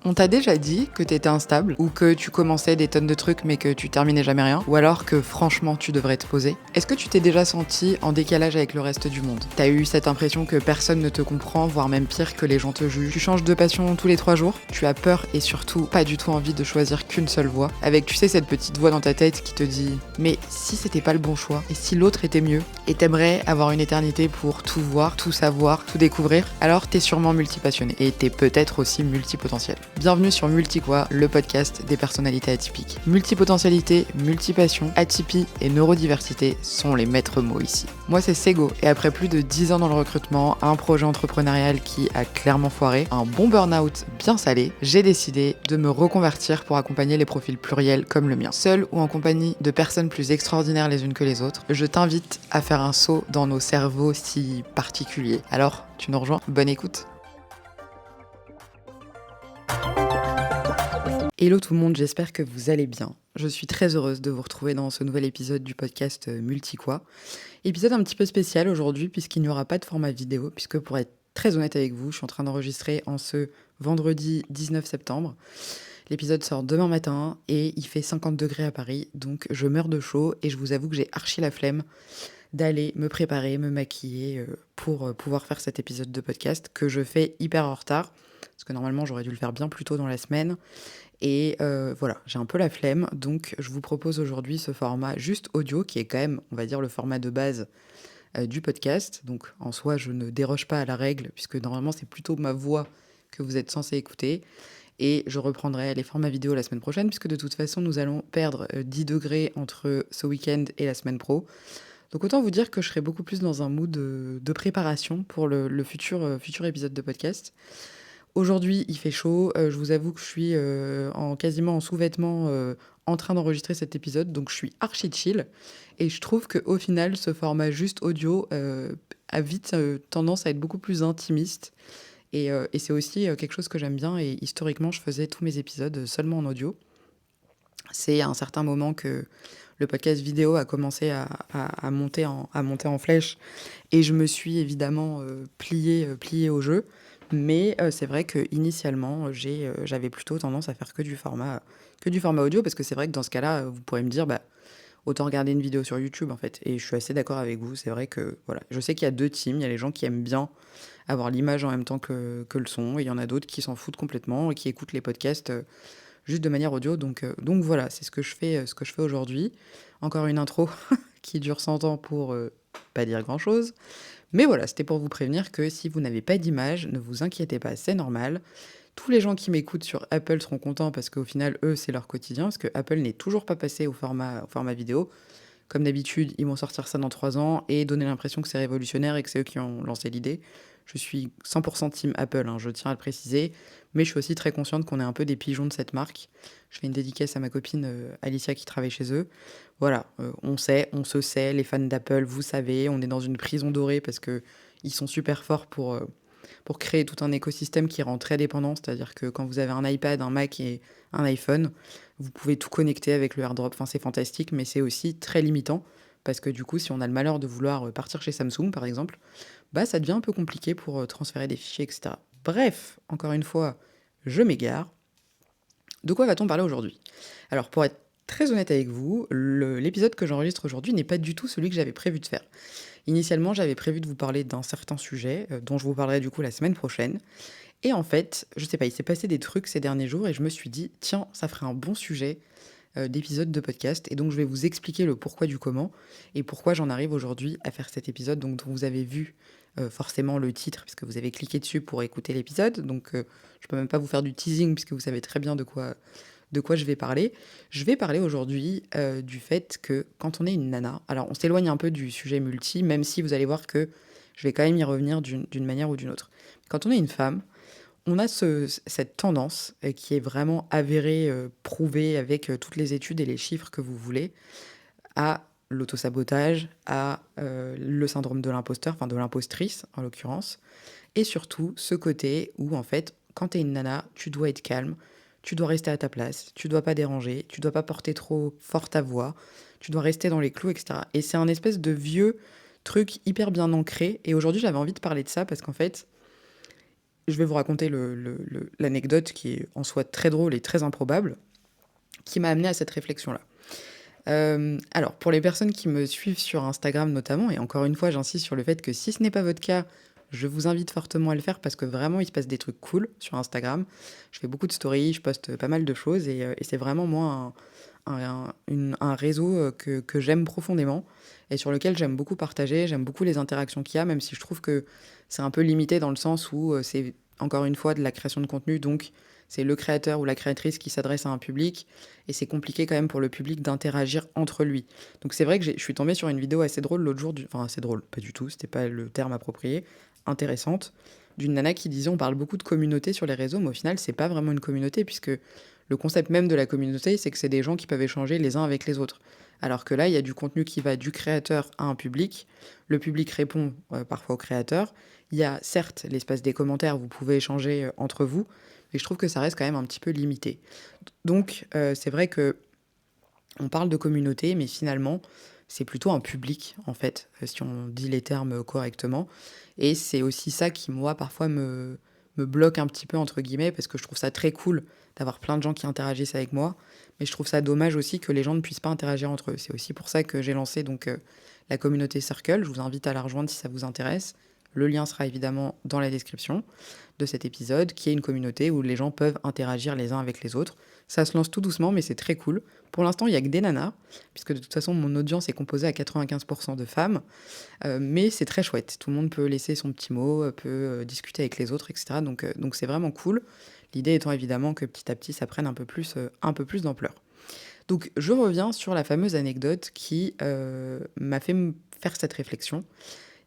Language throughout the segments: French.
On t'a déjà dit que t'étais instable, ou que tu commençais des tonnes de trucs mais que tu terminais jamais rien, ou alors que franchement tu devrais te poser? Est-ce que tu t'es déjà senti en décalage avec le reste du monde? T'as eu cette impression que personne ne te comprend, voire même pire, que les gens te jugent? Tu changes de passion tous les 3 jours? Tu as peur et surtout pas du tout envie de choisir qu'une seule voie? Avec, tu sais, cette petite voix dans ta tête qui te dit « Mais si c'était pas le bon choix? Et si l'autre était mieux ?» Et t'aimerais avoir une éternité pour tout voir, tout savoir, tout découvrir? Alors t'es sûrement multipassionné, et t'es peut-être aussi multipotentiel. Bienvenue sur Multiquoi, le podcast des personnalités atypiques. Multipotentialité, multipassion, atypie et neurodiversité sont les maîtres mots ici. Moi c'est Sego, et après plus de 10 ans dans le recrutement, un projet entrepreneurial qui a clairement foiré, un bon burn-out bien salé, j'ai décidé de me reconvertir pour accompagner les profils pluriels comme le mien. Seul ou en compagnie de personnes plus extraordinaires les unes que les autres, je t'invite à faire un saut dans nos cerveaux si particuliers. Alors, tu nous rejoins? Bonne écoute! Hello tout le monde, j'espère que vous allez bien. Je suis très heureuse de vous retrouver dans ce nouvel épisode du podcast Multiquoi. Épisode un petit peu spécial aujourd'hui puisqu'il n'y aura pas de format vidéo, puisque pour être très honnête avec vous, je suis en train d'enregistrer en ce vendredi 19 septembre. L'épisode sort demain matin et il fait 50 degrés à Paris, donc je meurs de chaud et je vous avoue que j'ai archi la flemme d'aller me préparer, me maquiller pour pouvoir faire cet épisode de podcast que je fais hyper en retard, parce que normalement j'aurais dû le faire bien plus tôt dans la semaine. Et voilà, j'ai un peu la flemme, donc je vous propose aujourd'hui ce format juste audio, qui est quand même, on va dire, le format de base du podcast. Donc en soi, je ne déroge pas à la règle, puisque normalement c'est plutôt ma voix que vous êtes censé écouter. Et je reprendrai les formats vidéo la semaine prochaine, puisque de toute façon, nous allons perdre 10 degrés entre ce week-end et la semaine pro. Donc autant vous dire que je serai beaucoup plus dans un mood de préparation pour le futur épisode de podcast. Aujourd'hui, il fait chaud. Je vous avoue que je suis quasiment en sous-vêtements en train d'enregistrer cet épisode. Donc, je suis archi chill. Et je trouve qu'au final, ce format juste audio a vite tendance à être beaucoup plus intimiste. Et c'est aussi quelque chose que j'aime bien. Et historiquement, je faisais tous mes épisodes seulement en audio. C'est à un certain moment que le podcast vidéo a commencé à monter en flèche. Et je me suis évidemment pliée au jeu. Mais c'est vrai qu'initialement, j'avais plutôt tendance à faire que du format audio, parce que c'est vrai que dans ce cas-là, vous pourrez me dire, bah, autant regarder une vidéo sur YouTube, en fait. Et je suis assez d'accord avec vous. C'est vrai que, voilà, je sais qu'il y a deux teams. Il y a les gens qui aiment bien avoir l'image en même temps que le son. Et il y en a d'autres qui s'en foutent complètement et qui écoutent les podcasts juste de manière audio. Donc voilà, c'est ce que je fais aujourd'hui. Encore une intro qui dure 100 ans pour pas dire grand-chose. Mais voilà, c'était pour vous prévenir que si vous n'avez pas d'image, ne vous inquiétez pas, c'est normal. Tous les gens qui m'écoutent sur Apple seront contents parce qu'au final, eux, c'est leur quotidien, parce que Apple n'est toujours pas passé au format vidéo. Comme d'habitude, ils vont sortir ça dans 3 ans et donner l'impression que c'est révolutionnaire et que c'est eux qui ont lancé l'idée. Je suis 100% team Apple, je tiens à le préciser, mais je suis aussi très consciente qu'on est un peu des pigeons de cette marque. Je fais une dédicace à ma copine Alicia qui travaille chez eux. Voilà, on se sait, les fans d'Apple, vous savez, on est dans une prison dorée parce que ils sont super forts pour créer tout un écosystème qui rend très dépendant. C'est-à-dire que quand vous avez un iPad, un Mac et un iPhone, vous pouvez tout connecter avec le AirDrop. Enfin, c'est fantastique, mais c'est aussi très limitant. Parce que du coup, si on a le malheur de vouloir partir chez Samsung, par exemple, bah, ça devient un peu compliqué pour transférer des fichiers, etc. Bref, encore une fois, je m'égare. De quoi va-t-on parler aujourd'hui? Alors, pour être très honnête avec vous, l'épisode que j'enregistre aujourd'hui n'est pas du tout celui que j'avais prévu de faire. Initialement, j'avais prévu de vous parler d'un certain sujet, dont je vous parlerai du coup la semaine prochaine. Et en fait, je sais pas, il s'est passé des trucs ces derniers jours et je me suis dit, tiens, ça ferait un bon sujet d'épisode de podcast. Et donc, je vais vous expliquer le pourquoi du comment et pourquoi j'en arrive aujourd'hui à faire cet épisode, donc, dont vous avez vu forcément le titre, puisque vous avez cliqué dessus pour écouter l'épisode. Donc, je peux même pas vous faire du teasing, puisque vous savez très bien de quoi je vais parler. Je vais parler aujourd'hui du fait que quand on est une nana, alors on s'éloigne un peu du sujet multi, même si vous allez voir que je vais quand même y revenir d'une manière ou d'une autre. Quand on est une femme, on a cette tendance qui est vraiment avérée, prouvée avec toutes les études et les chiffres que vous voulez, à l'autosabotage, à le syndrome de l'imposteur, enfin de l'impostrice en l'occurrence, et surtout ce côté où en fait, quand t'es une nana, tu dois être calme, tu dois rester à ta place, tu dois pas déranger, tu dois pas porter trop fort ta voix, tu dois rester dans les clous, etc. Et c'est un espèce de vieux truc hyper bien ancré. Et aujourd'hui, j'avais envie de parler de ça parce qu'en fait, je vais vous raconter l'anecdote qui est en soi très drôle et très improbable, qui m'a amené à cette réflexion-là. Alors pour les personnes qui me suivent sur Instagram notamment, et encore une fois, j'insiste sur le fait que si ce n'est pas votre cas, je vous invite fortement à le faire parce que vraiment, il se passe des trucs cool sur Instagram. Je fais beaucoup de stories, je poste pas mal de choses et c'est vraiment moi un réseau que j'aime profondément et sur lequel j'aime beaucoup partager, j'aime beaucoup les interactions qu'il y a, même si je trouve que c'est un peu limité dans le sens où c'est encore une fois de la création de contenu, donc c'est le créateur ou la créatrice qui s'adresse à un public et c'est compliqué quand même pour le public d'interagir entre lui. Donc c'est vrai que je suis tombée sur une vidéo assez drôle l'autre jour, enfin assez drôle, pas du tout, c'était pas le terme approprié, intéressante, d'une nana qui disait on parle beaucoup de communauté sur les réseaux, mais au final c'est pas vraiment une communauté puisque le concept même de la communauté c'est que c'est des gens qui peuvent échanger les uns avec les autres. Alors que là, il y a du contenu qui va du créateur à un public. Le public répond parfois au créateur. Il y a certes l'espace des commentaires, vous pouvez échanger entre vous, mais je trouve que ça reste quand même un petit peu limité. Donc, c'est vrai que on parle de communauté, mais finalement, c'est plutôt un public, en fait, si on dit les termes correctement. Et c'est aussi ça qui, moi, parfois me bloque un petit peu, entre guillemets, parce que je trouve ça très cool d'avoir plein de gens qui interagissent avec moi. Mais je trouve ça dommage aussi que les gens ne puissent pas interagir entre eux. C'est aussi pour ça que j'ai lancé donc la communauté Circle. Je vous invite à la rejoindre si ça vous intéresse. Le lien sera évidemment dans la description de cet épisode, qui est une communauté où les gens peuvent interagir les uns avec les autres. Ça se lance tout doucement, mais c'est très cool. Pour l'instant, il n'y a que des nanas, puisque de toute façon, mon audience est composée à 95% de femmes. Mais c'est très chouette. Tout le monde peut laisser son petit mot, peut discuter avec les autres, etc. Donc c'est vraiment cool. L'idée étant évidemment que petit à petit, ça prenne un peu plus d'ampleur. Donc je reviens sur la fameuse anecdote qui m'a fait faire cette réflexion.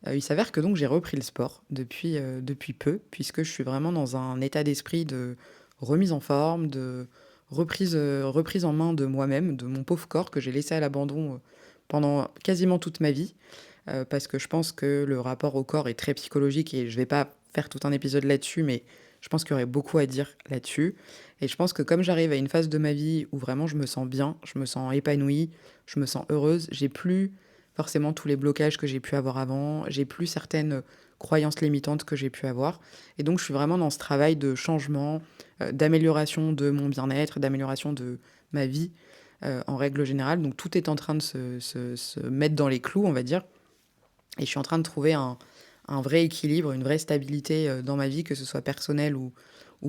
Il s'avère que donc j'ai repris le sport depuis peu, puisque je suis vraiment dans un état d'esprit de remise en forme, de reprise en main de moi-même, de mon pauvre corps que j'ai laissé à l'abandon pendant quasiment toute ma vie, parce que je pense que le rapport au corps est très psychologique et je vais pas faire tout un épisode là-dessus, mais je pense qu'il y aurait beaucoup à dire là-dessus. Et je pense que comme j'arrive à une phase de ma vie où vraiment je me sens bien, je me sens épanouie, je me sens heureuse, j'ai plus forcément tous les blocages que j'ai pu avoir avant, j'ai plus certaines croyances limitantes que j'ai pu avoir. Et donc je suis vraiment dans ce travail de changement, d'amélioration de mon bien-être, d'amélioration de ma vie en règle générale. Donc tout est en train de se mettre dans les clous, on va dire. Et je suis en train de trouver un vrai équilibre, une vraie stabilité dans ma vie, que ce soit personnelle ou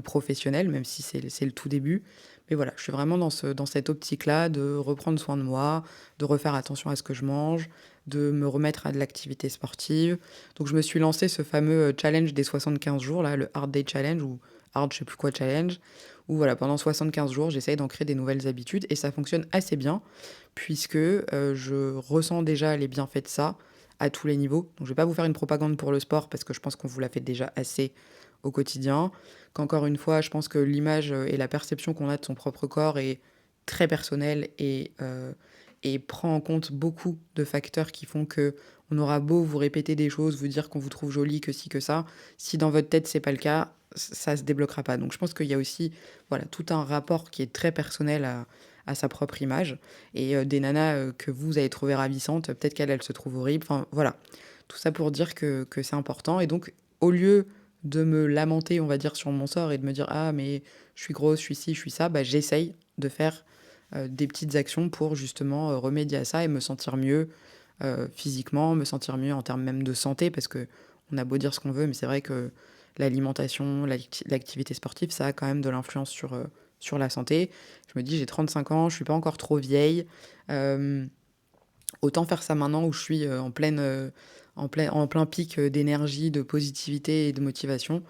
professionnelle, même si c'est le tout début. Mais voilà, je suis vraiment dans cette optique-là de reprendre soin de moi, de refaire attention à ce que je mange, de me remettre à de l'activité sportive. Donc je me suis lancé ce fameux challenge des 75 jours, là, le Hard Day Challenge, ou Hard je sais plus quoi challenge, où voilà, pendant 75 jours, j'essaye d'en créer des nouvelles habitudes, et ça fonctionne assez bien, puisque je ressens déjà les bienfaits de ça, à tous les niveaux. Donc, je ne vais pas vous faire une propagande pour le sport parce que je pense qu'on vous l'a fait déjà assez au quotidien. Qu'encore une fois, je pense que l'image et la perception qu'on a de son propre corps est très personnelle et prend en compte beaucoup de facteurs qui font que on aura beau vous répéter des choses, vous dire qu'on vous trouve jolie, que ci, que ça. Si dans votre tête, c'est pas le cas, ça se débloquera pas. Donc, je pense qu'il y a aussi voilà, tout un rapport qui est très personnel à sa propre image. Et des nanas que vous avez trouvées ravissantes, peut-être qu'elles, elles se trouvent horribles. Enfin, voilà. Tout ça pour dire que c'est important. Et donc, au lieu de me lamenter, on va dire, sur mon sort et de me dire ah mais je suis grosse, je suis ci, je suis ça, bah, j'essaye de faire des petites actions pour justement remédier à ça et me sentir mieux physiquement, me sentir mieux en termes même de santé, parce que on a beau dire ce qu'on veut, mais c'est vrai que l'alimentation, l'activité sportive, ça a quand même de l'influence sur la santé. Je me dis, j'ai 35 ans, je suis pas encore trop vieille. Euh, Autant faire ça maintenant où je suis en plein pic d'énergie, de positivité et de motivation.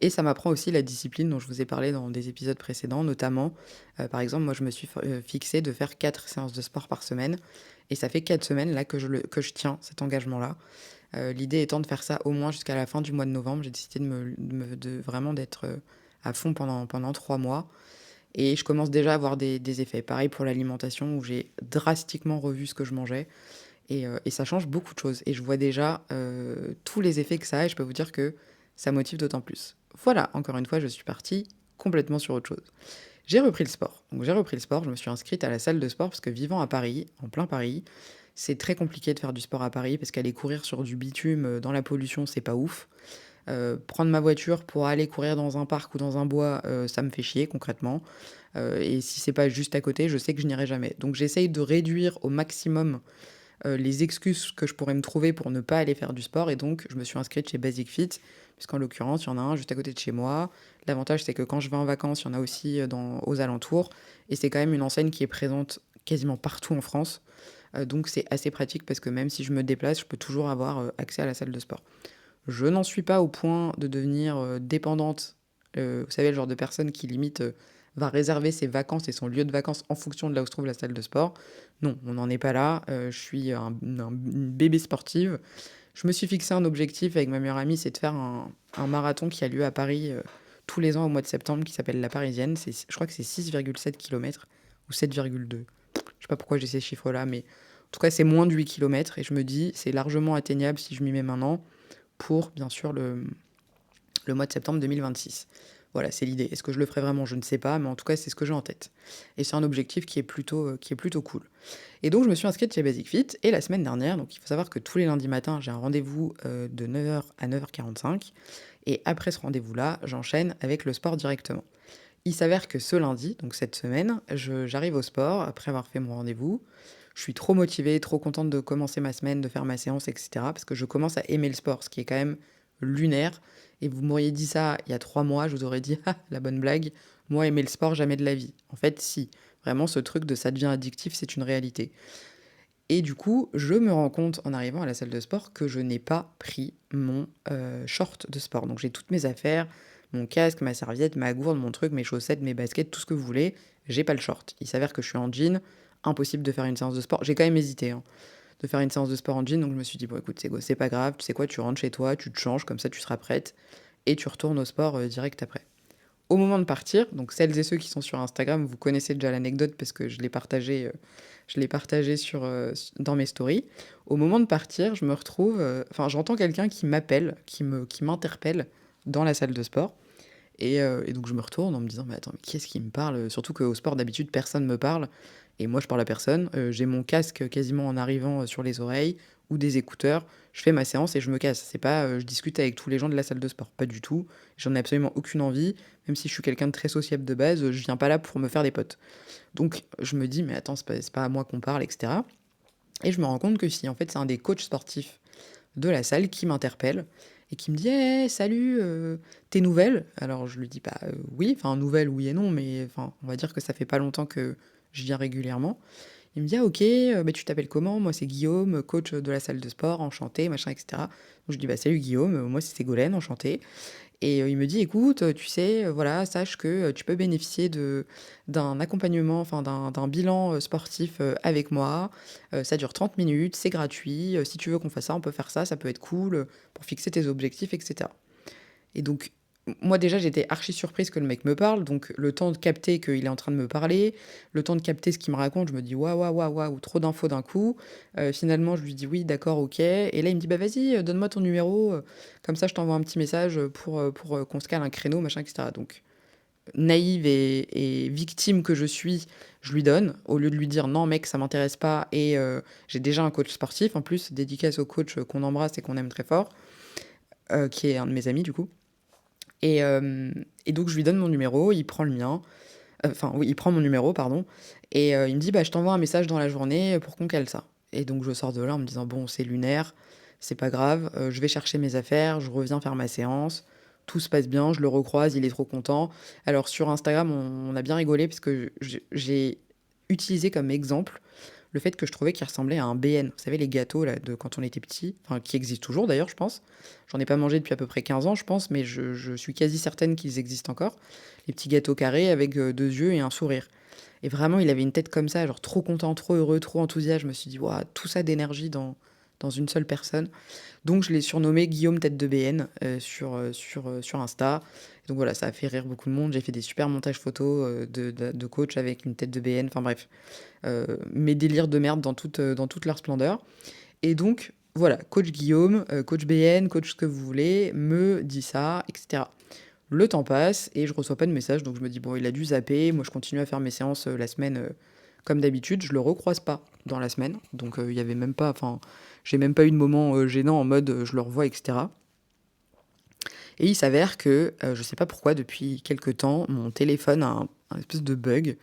Et ça m'apprend aussi la discipline dont je vous ai parlé dans des épisodes précédents, notamment, par exemple, moi je me suis fixé de faire 4 séances de sport par semaine. Et ça fait 4 semaines là que je tiens cet engagement-là. L'idée étant de faire ça au moins jusqu'à la fin du mois de novembre. J'ai décidé de vraiment d'être à fond pendant 3 mois. Et je commence déjà à avoir des effets. Pareil pour l'alimentation, où j'ai drastiquement revu ce que je mangeais. Et ça change beaucoup de choses. Et je vois déjà tous les effets que ça a. Et je peux vous dire que ça motive d'autant plus. Voilà, encore une fois, je suis partie complètement sur autre chose. J'ai repris le sport. Donc j'ai repris le sport, je me suis inscrite à la salle de sport parce que vivant à Paris, en plein Paris, c'est très compliqué de faire du sport à Paris parce qu'aller courir sur du bitume dans la pollution, c'est pas ouf. Prendre ma voiture pour aller courir dans un parc ou dans un bois, ça me fait chier concrètement, et si c'est pas juste à côté, je sais que je n'irai jamais. Donc j'essaye de réduire au maximum, les excuses que je pourrais me trouver pour ne pas aller faire du sport et donc je me suis inscrite chez Basic Fit, puisqu'en l'occurrence, il y en a un juste à côté de chez moi. L'avantage, c'est que quand je vais en vacances, il y en a aussi, aux alentours et c'est quand même une enseigne qui est présente quasiment partout en France, donc c'est assez pratique parce que même si je me déplace, je peux toujours avoir, accès à la salle de sport. Je n'en suis pas au point de devenir, dépendante, vous savez, le genre de personne qui limite, va réserver ses vacances et son lieu de vacances en fonction de là où se trouve la salle de sport. Non, on n'en est pas là, je suis une bébé sportive. Je me suis fixé un objectif avec ma meilleure amie, c'est de faire un marathon qui a lieu à Paris, tous les ans au mois de septembre qui s'appelle La Parisienne. Je crois que c'est 6,7 kilomètres ou 7,2. Je sais pas pourquoi j'ai ces chiffres-là, mais en tout cas, c'est moins de 8 kilomètres et je me dis, c'est largement atteignable si je m'y mets maintenant pour, bien sûr, le mois de septembre 2026. Voilà, c'est l'idée. Est-ce que je le ferai vraiment? Je ne sais pas, mais en tout cas, c'est ce que j'ai en tête. Et c'est un objectif qui est plutôt cool. Et donc, je me suis inscrite chez Basic Fit. Et la semaine dernière, donc il faut savoir que tous les lundis matins, j'ai un rendez-vous, de 9h à 9h45. Et après ce rendez-vous-là, j'enchaîne avec le sport directement. Il s'avère que ce lundi, donc cette semaine, j'arrive au sport après avoir fait mon rendez-vous. Je suis trop motivée, trop contente de commencer ma semaine, de faire ma séance, etc. Parce que je commence à aimer le sport, ce qui est quand même lunaire. Et vous m'auriez dit ça il y a 3 mois, je vous aurais dit, ah, la bonne blague, moi aimer le sport, jamais de la vie. En fait, si, vraiment ce truc de ça devient addictif, c'est une réalité. Et du coup, je me rends compte en arrivant à la salle de sport que je n'ai pas pris mon short de sport. Donc j'ai toutes mes affaires, mon casque, ma serviette, ma gourde, mon truc, mes chaussettes, mes baskets, tout ce que vous voulez. J'ai pas le short. Il s'avère que je suis en jean, impossible de faire une séance de sport. J'ai quand même hésité, hein, de faire une séance de sport en jean, donc je me suis dit, bon écoute, c'est pas grave, tu sais quoi, tu rentres chez toi, tu te changes, comme ça tu seras prête, et tu retournes au sport direct après. Au moment de partir, donc celles et ceux qui sont sur Instagram, vous connaissez déjà l'anecdote parce que je l'ai partagé dans mes stories. Au moment de partir, je me retrouve, enfin j'entends quelqu'un qui m'appelle, qui m'interpelle dans la salle de sport. Et donc je me retourne en me disant, mais attends, mais qui est-ce qui me parle? Surtout qu'au sport, d'habitude, personne me parle. Et moi, je parle à personne. J'ai mon casque quasiment en arrivant sur les oreilles ou des écouteurs. Je fais ma séance et je me casse. C'est pas, je discute avec tous les gens de la salle de sport. Pas du tout. J'en ai absolument aucune envie. Même si je suis quelqu'un de très sociable de base, je viens pas là pour me faire des potes. Donc je me dis, mais attends, c'est pas à moi qu'on parle, etc. Et je me rends compte que si, en fait, c'est un des coachs sportifs de la salle qui m'interpelle et qui me dit: «Hey, salut, tes nouvelles?» Alors je lui dis: «Bah, oui, enfin nouvelles, oui et non, mais enfin, on va dire que ça fait pas longtemps que je viens régulièrement». Il me dit: «Ah OK, bah, tu t'appelles comment? Moi c'est Guillaume, coach de la salle de sport, enchanté, machin et cetera». Donc je lui dis: «Bah, salut Guillaume, moi c'est Ségolène, enchantée». Et il me dit: «Écoute, tu sais, voilà, sache que, tu peux bénéficier d'un accompagnement, enfin d'un bilan, sportif, avec moi. Ça dure 30 minutes, c'est gratuit, si tu veux qu'on fasse ça, on peut faire ça, ça peut être cool, pour fixer tes objectifs et cetera». Et donc, moi déjà, j'étais archi surprise que le mec me parle, donc le temps de capter qu'il est en train de me parler, le temps de capter ce qu'il me raconte, je me dis: «Waouh, waouh, waouh, waouh, trop d'infos d'un coup». Finalement, je lui dis: «Oui, d'accord, OK», et là, il me dit: «Bah, vas-y, donne-moi ton numéro, comme ça je t'envoie un petit message, pour qu'on se cale un créneau, machin et cetera». Donc naïve et victime que je suis, je lui donne, au lieu de lui dire: «Non mec, ça m'intéresse pas» et j'ai déjà un coach sportif en plus, dédicace au coach, qu'on embrasse et qu'on aime très fort, qui est un de mes amis du coup. Et donc je lui donne mon numéro, il prend le mien, enfin oui, il prend mon numéro, pardon, et il me dit: «Bah, je t'envoie un message dans la journée, pour qu'on cale ça». Et donc je sors de là en me disant: «Bon, c'est lunaire, c'est pas grave, je vais chercher mes affaires, je reviens faire ma séance, tout se passe bien, je le recroise, il est trop content». Alors sur Instagram, on a bien rigolé parce que j'ai utilisé comme exemple le fait que je trouvais qu'il ressemblait à un BN. Vous savez, les gâteaux là, de quand on était petit, enfin qui existent toujours d'ailleurs, je pense. J'en ai pas mangé depuis à peu près 15 ans, je pense, mais je suis quasi certaine qu'ils existent encore. Les petits gâteaux carrés avec 2 yeux et un sourire. Et vraiment, il avait une tête comme ça, genre trop content, trop heureux, trop enthousiaste. Je me suis dit: «Waouh, tout ça d'énergie dans une seule personne». Donc je l'ai surnommé Guillaume tête de BN, sur Insta. Et donc voilà, ça a fait rire beaucoup de monde. J'ai fait des super montages photos, de coach avec une tête de BN, enfin bref, mes délires de merde dans toute leur splendeur. Et donc voilà, coach Guillaume, coach BN, coach ce que vous voulez, me dit ça et cetera. Le temps passe et je reçois pas de message, donc je me dis: «Bon, il a dû zapper». Moi, je continue à faire mes séances, la semaine, comme d'habitude. Je le recroise pas dans la semaine, donc il y avait même pas, enfin, j'ai même pas eu de moment, gênant en mode, je le revois et cetera. Et il s'avère que, je sais pas pourquoi depuis quelque temps, mon téléphone a un espèce de bug,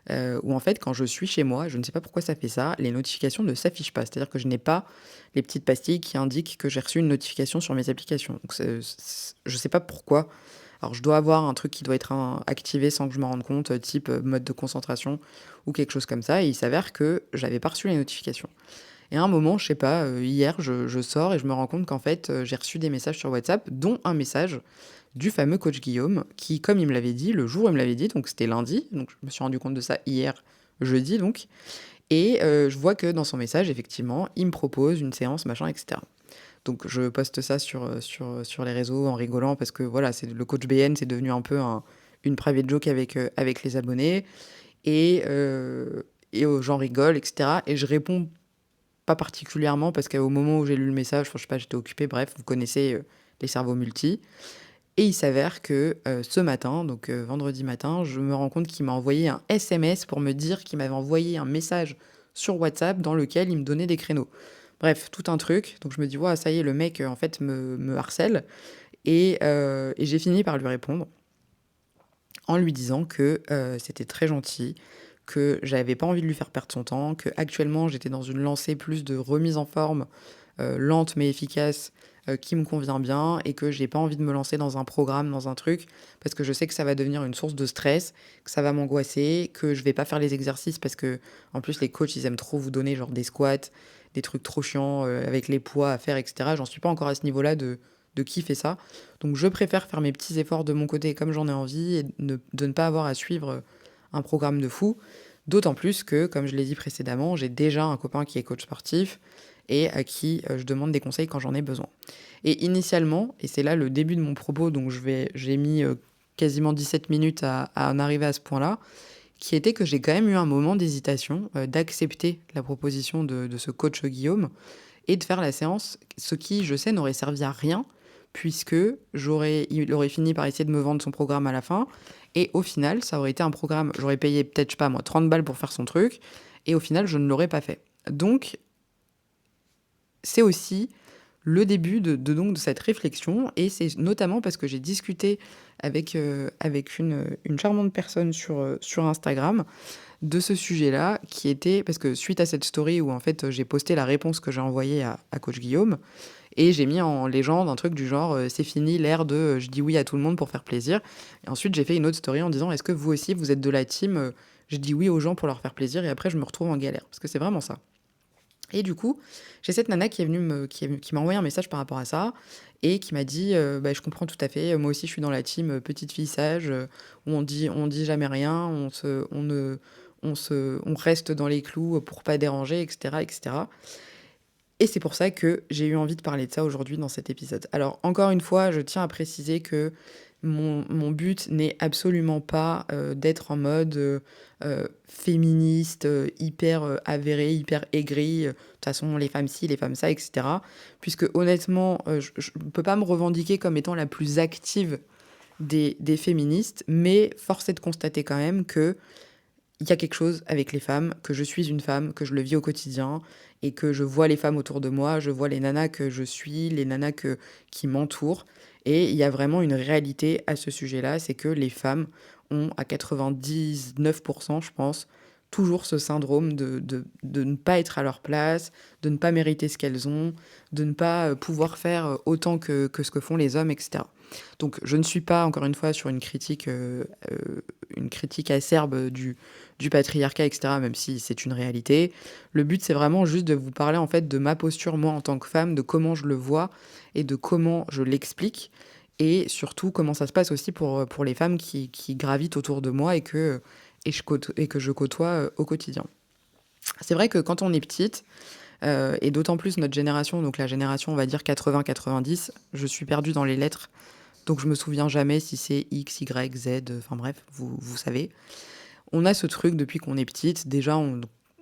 où en fait quand je suis chez moi, je ne sais pas pourquoi ça fait ça, les notifications ne s'affichent pas. C'est-à-dire que je n'ai pas les petites pastilles qui indiquent que j'ai reçu une notification sur mes applications. Donc je sais pas pourquoi. Alors je dois avoir un truc qui doit être activé sans que je m'en rende compte, type, mode de concentration ou quelque chose comme ça, et il s'avère que j'avais pas reçu les notifications. Et à un moment, je sais pas, hier, je sors et je me rends compte qu'en fait, j'ai reçu des messages sur WhatsApp, dont un message du fameux coach Guillaume qui, comme il me l'avait dit, le jour où il me l'avait dit, donc c'était lundi, donc je me suis rendu compte de ça hier, jeudi donc, et je vois que dans son message, effectivement, il me propose une séance, machin, et cetera. Donc je poste ça sur les réseaux en rigolant parce que voilà, c'est le coach BN, c'est devenu un peu une private joke avec les abonnés, et j'en rigole, et cetera, et je réponds pas particulièrement parce qu'au moment où j'ai lu le message, enfin, je sais pas, j'étais occupée, bref, vous connaissez, les cerveaux multi, et il s'avère que, ce matin, donc vendredi matin, je me rends compte qu'il m'a envoyé un SMS pour me dire qu'il m'avait envoyé un message sur WhatsApp dans lequel il me donnait des créneaux. Bref, tout un truc, donc je me dis: «Waouh, ça y est, le mec, en fait, me harcèle», et j'ai fini par lui répondre en lui disant que, c'était très gentil, que j'avais pas envie de lui faire perdre son temps, que actuellement j'étais dans une lancée plus de remise en forme, lente mais efficace, qui me convient bien, et que j'ai pas envie de me lancer dans un programme, dans un truc, parce que je sais que ça va devenir une source de stress, que ça va m'angoisser, que je vais pas faire les exercices parce que en plus les coachs, ils aiment trop vous donner genre des squats, des trucs trop chiants, avec les poids à faire et cetera. J'en suis pas encore à ce niveau-là de kiffer ça. Donc je préfère faire mes petits efforts de mon côté comme j'en ai envie, et de ne pas avoir à suivre un programme de fou. D'autant plus que, comme je l'ai dit précédemment, j'ai déjà un copain qui est coach sportif et à qui je demande des conseils quand j'en ai besoin. Et initialement, et c'est là le début de mon propos, donc j'ai mis quasiment 17 minutes à en arriver à ce point-là, qui était que j'ai quand même eu un moment d'hésitation, d'accepter la proposition de ce coach Guillaume et de faire la séance, ce qui, je sais, n'aurait servi à rien, puisque il aurait fini par essayer de me vendre son programme à la fin, et au final, ça aurait été un programme, j'aurais payé peut-être, je sais pas moi, 30 balles pour faire son truc, et au final, je ne l'aurais pas fait. Donc, c'est aussi le début donc de cette réflexion, et c'est notamment parce que j'ai discuté avec une charmante personne sur Instagram de ce sujet-là, qui était parce que suite à cette story où en fait j'ai posté la réponse que j'ai envoyée à coach Guillaume, et j'ai mis en légende un truc du genre c'est fini l'ère de je dis oui à tout le monde pour faire plaisir, et ensuite j'ai fait une autre story en disant est-ce que vous aussi vous êtes de la team je dis oui aux gens pour leur faire plaisir, et après je me retrouve en galère, parce que c'est vraiment ça. Et du coup, j'ai cette nana qui est venue qui m'a envoyé un message par rapport à ça, et qui m'a dit bah, je comprends tout à fait, moi aussi je suis dans la team petite fille sage, où on dit jamais rien, on reste dans les clous pour pas déranger, etc., etc. Et c'est pour ça que j'ai eu envie de parler de ça aujourd'hui dans cet épisode. Alors, encore une fois, je tiens à préciser que mon but n'est absolument pas d'être en mode féministe, hyper avéré, hyper aigri. De toute façon, les femmes ci, les femmes ça, etc. Puisque honnêtement, je ne peux pas me revendiquer comme étant la plus active des féministes, mais force est de constater quand même que il y a quelque chose avec les femmes, que je suis une femme, que je le vis au quotidien, et que je vois les femmes autour de moi, je vois les nanas que je suis, les nanas qui m'entourent. Et il y a vraiment une réalité à ce sujet-là, c'est que les femmes ont à 99%, je pense, toujours ce syndrome de ne pas être à leur place, de ne pas mériter ce qu'elles ont, de ne pas pouvoir faire autant que ce que font les hommes, etc. Donc je ne suis pas, encore une fois, sur une critique acerbe du patriarcat, etc., même si c'est une réalité. Le but, c'est vraiment juste de vous parler en fait de ma posture, moi, en tant que femme, de comment je le vois et de comment je l'explique, et surtout comment ça se passe aussi pour les femmes qui gravitent autour de moi et que je côtoie au quotidien. C'est vrai que quand on est petite, et d'autant plus notre génération, donc la génération, on va dire 80-90, je suis perdue dans les lettres, donc je me souviens jamais si c'est X, Y, Z, enfin bref, vous savez. On a ce truc depuis qu'on est petite. Déjà,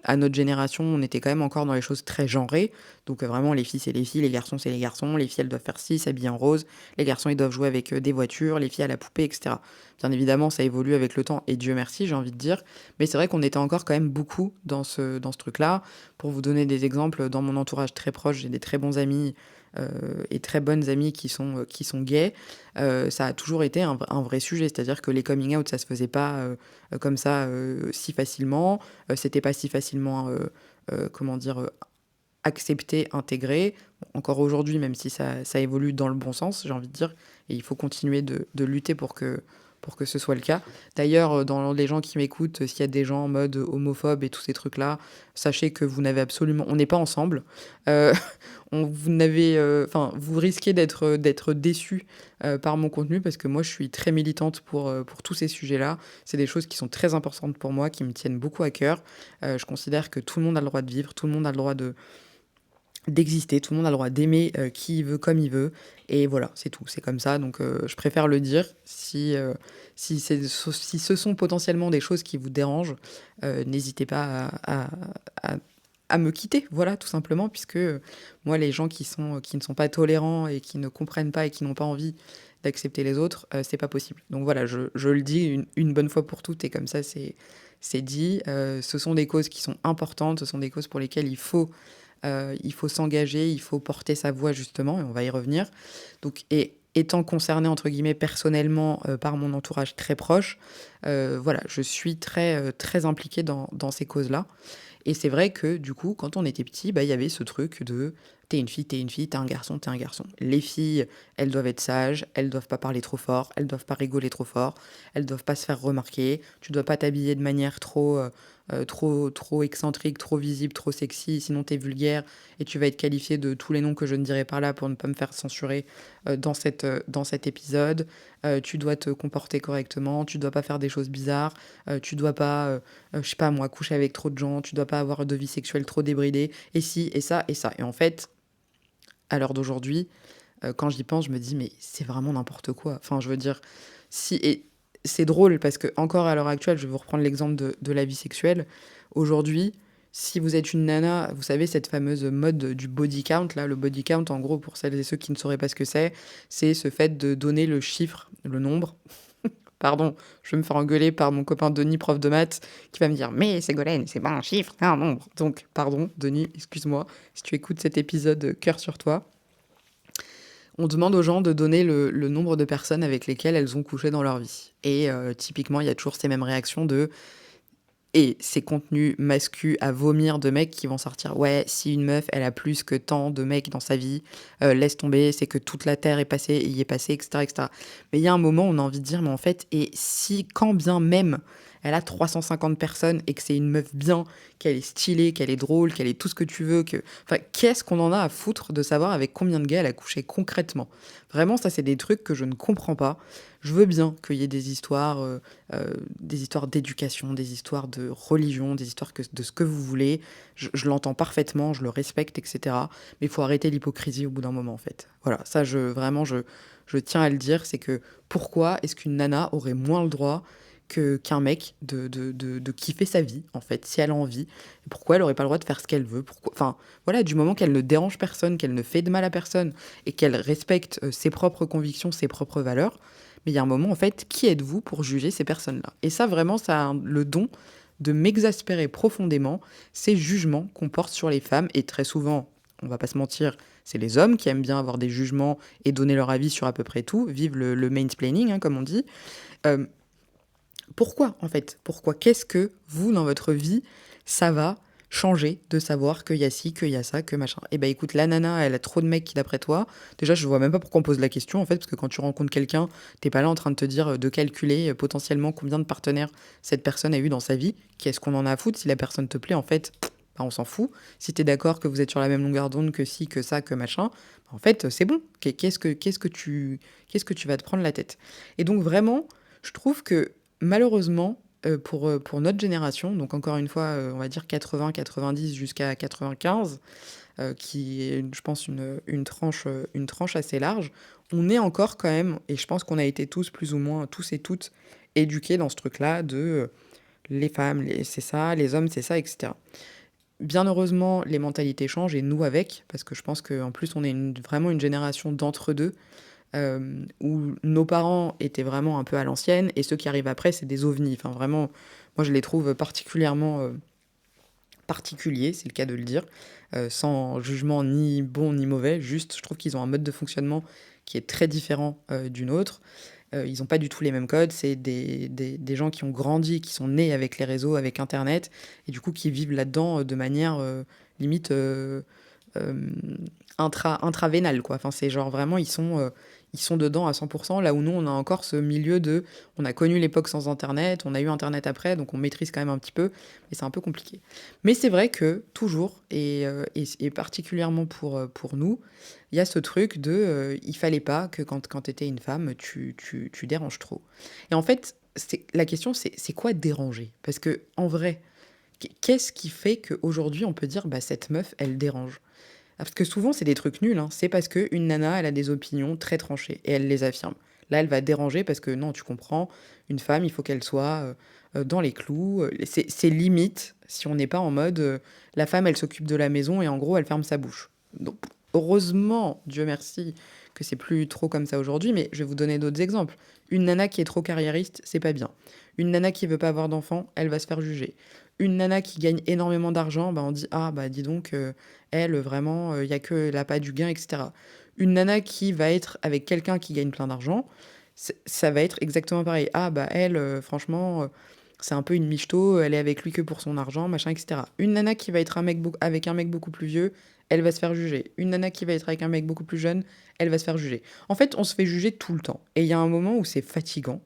à notre génération, on était quand même encore dans les choses très genrées. Donc vraiment, les filles, c'est les filles, les garçons, c'est les garçons. Les filles, elles doivent faire ci, s'habiller en rose. Les garçons, ils doivent jouer avec des voitures. Les filles à la poupée, etc. Bien évidemment, ça évolue avec le temps, et Dieu merci, j'ai envie de dire. Mais c'est vrai qu'on était encore quand même beaucoup dans ce truc-là. Pour vous donner des exemples, dans mon entourage très proche, j'ai des très bons amis et très bonnes amies qui sont gays, ça a toujours été un vrai sujet. C'est-à-dire que les coming out, ça se faisait pas, comme ça, si facilement, c'était pas si facilement, comment dire? Accepté, intégré. Bon, encore aujourd'hui, même si ça évolue dans le bon sens, j'ai envie de dire, et il faut continuer de lutter pour que ce soit le cas. D'ailleurs, dans les gens qui m'écoutent, s'il y a des gens en mode homophobe et tous ces trucs-là, sachez que vous n'avez absolument... On n'est pas ensemble. Euh, vous n'avez... Enfin, vous risquez d'être déçus par mon contenu parce que moi, je suis très militante pour tous ces sujets-là. C'est des choses qui sont très importantes pour moi, qui me tiennent beaucoup à cœur. Je considère que tout le monde a le droit de vivre, tout le monde a le droit d'exister, tout le monde a le droit d'aimer qui il veut, comme il veut, et voilà, c'est tout, c'est comme ça, donc je préfère le dire. Si ce sont potentiellement des choses qui vous dérangent, n'hésitez pas à me quitter, voilà, tout simplement, puisque moi, les gens qui ne sont pas tolérants et qui ne comprennent pas et qui n'ont pas envie d'accepter les autres, c'est pas possible. Donc voilà, je le dis une bonne fois pour toutes, et comme ça, c'est dit. Ce sont des causes qui sont importantes, ce sont des causes pour lesquelles il faut s'engager, il faut porter sa voix justement, et on va y revenir. Donc, et étant concernée entre guillemets personnellement par mon entourage très proche, voilà, je suis très impliquée dans ces causes-là. Et c'est vrai que du coup, quand on était petit, bah, il y avait ce truc de t'es une fille, t'es un garçon. Les filles, elles doivent être sages, elles doivent pas parler trop fort, elles doivent pas rigoler trop fort, elles doivent pas se faire remarquer, tu dois pas t'habiller de manière trop excentrique, trop visible, trop sexy, sinon t'es vulgaire et tu vas être qualifié de tous les noms que je ne dirai pas là pour ne pas me faire censurer dans cet épisode. Tu dois te comporter correctement, tu dois pas faire des choses bizarres, tu dois pas, je sais pas moi, coucher avec trop de gens, tu dois pas avoir de vie sexuelle trop débridée, et si, et ça, et ça. Et en fait, à l'heure d'aujourd'hui, quand j'y pense, je me dis, mais c'est vraiment n'importe quoi. Enfin, je veux dire, si, et c'est drôle parce que, encore à l'heure actuelle, je vais vous reprendre l'exemple de la vie sexuelle. Aujourd'hui, si vous êtes une nana, vous savez, cette fameuse mode du body count, là, le body count, en gros, pour celles et ceux qui ne sauraient pas ce que c'est ce fait de donner le chiffre, le nombre. Pardon, je vais me faire engueuler par mon copain Denis, prof de maths, qui va me dire mais Ségolène, c'est pas un chiffre, c'est un nombre. Donc, pardon, Denis, excuse-moi, si tu écoutes cet épisode, cœur sur toi. On demande aux gens de donner le nombre de personnes avec lesquelles elles ont couché dans leur vie. Et typiquement, il y a toujours ces mêmes réactions de et ces contenus masculins à vomir de mecs qui vont sortir. Ouais, si une meuf, elle a plus que tant de mecs dans sa vie, laisse tomber, c'est que toute la Terre est passée et y est passée, etc., etc. Mais il y a un moment où on a envie de dire, mais en fait, et si, quand bien même, elle a 350 personnes et que c'est une meuf bien, qu'elle est stylée, qu'elle est drôle, qu'elle est tout ce que tu veux, que... Enfin, qu'est-ce qu'on en a à foutre de savoir avec combien de gars elle a couché concrètement? Vraiment, ça, c'est des trucs que je ne comprends pas. Je veux bien qu'il y ait des histoires d'éducation, des histoires de religion, des histoires de ce que vous voulez. Je l'entends parfaitement, je le respecte, etc. Mais il faut arrêter l'hypocrisie au bout d'un moment, en fait. Voilà, ça, je tiens à le dire, c'est que pourquoi est-ce qu'une nana aurait moins le droit qu'un mec de kiffer sa vie, en fait, si elle a envie? Et pourquoi elle aurait pas le droit de faire ce qu'elle veut? Pourquoi... Enfin, voilà, du moment qu'elle ne dérange personne, qu'elle ne fait de mal à personne, et qu'elle respecte ses propres convictions, ses propres valeurs, mais il y a un moment, en fait, qui êtes-vous pour juger ces personnes-là? Et ça, vraiment, ça a le don de m'exaspérer profondément, ces jugements qu'on porte sur les femmes. Et très souvent, on va pas se mentir, c'est les hommes qui aiment bien avoir des jugements et donner leur avis sur à peu près tout. Vive le mansplaining, hein, comme on dit. Euh, Pourquoi, en fait? Pourquoi? Qu'est-ce que vous, dans votre vie, ça va changer de savoir qu'il y a ci, qu'il y a ça, que machin? Eh ben écoute, la nana, elle a trop de mecs qui, d'après toi, déjà, je vois même pas pourquoi on pose la question, en fait, parce que quand tu rencontres quelqu'un, t'es pas là en train de te dire, de calculer potentiellement combien de partenaires cette personne a eu dans sa vie. Qu'est-ce qu'on en a à foutre? Si la personne te plaît, en fait, bah, on s'en fout. Si t'es d'accord que vous êtes sur la même longueur d'onde, que ci, que ça, que machin, bah, en fait, c'est bon. Qu'est-ce que tu vas te prendre la tête? Et donc, vraiment, je trouve que malheureusement, pour notre génération, donc encore une fois, on va dire 80-90 jusqu'à 95, qui est, je pense, une tranche assez large, on est encore quand même, et je pense qu'on a été tous, plus ou moins, tous et toutes, éduqués dans ce truc-là de les femmes, c'est ça, les hommes, c'est ça, etc. Bien heureusement, les mentalités changent, et nous avec, parce que je pense qu'en plus, on est vraiment une génération d'entre-deux, où nos parents étaient vraiment un peu à l'ancienne, et ceux qui arrivent après, c'est des ovnis. Enfin, vraiment, moi, je les trouve particulièrement particulier, c'est le cas de le dire, sans jugement ni bon ni mauvais, juste je trouve qu'ils ont un mode de fonctionnement qui est très différent, d'une autre. Ils ont pas du tout les mêmes codes, c'est des gens qui ont grandi, qui sont nés avec les réseaux, avec internet et du coup qui vivent là-dedans, de manière, limite, hem, intravénale quoi. Enfin, c'est genre vraiment ils sont dedans à 100 là où nous on a encore ce milieu de on a connu l'époque sans internet, on a eu internet après, donc on maîtrise quand même un petit peu, mais c'est un peu compliqué. Mais c'est vrai que toujours et particulièrement pour nous, il y a ce truc de, il fallait pas que quand tu étais une femme, tu déranges trop. Et en fait, c'est la question c'est quoi déranger? Parce que en vrai, qu'est-ce qui fait qu'aujourd'hui on peut dire: «Bah, cette meuf, elle dérange»? Parce que souvent, c'est des trucs nuls, hein. C'est parce qu'une nana, elle a des opinions très tranchées et elle les affirme. Là, elle va déranger parce que non, tu comprends, une femme, il faut qu'elle soit dans les clous. C'est limite si on n'est pas en mode la femme, elle s'occupe de la maison et en gros, elle ferme sa bouche. Donc, heureusement, Dieu merci, que c'est plus trop comme ça aujourd'hui, mais je vais vous donner d'autres exemples. Une nana qui est trop carriériste, c'est pas bien. Une nana qui veut pas avoir d'enfant, elle va se faire juger. Une nana qui gagne énormément d'argent, bah on dit ah bah dis donc elle, vraiment, il y a que l'appât du gain et cetera. Une nana qui va être avec quelqu'un qui gagne plein d'argent, ça va être exactement pareil. Ah bah elle, franchement, c'est un peu une michto, elle est avec lui que pour son argent, machin et cetera. Une nana qui va être avec un mec beaucoup plus vieux, elle va se faire juger. Une nana qui va être avec un mec beaucoup plus jeune, elle va se faire juger. En fait, on se fait juger tout le temps. Et il y a un moment où c'est fatigant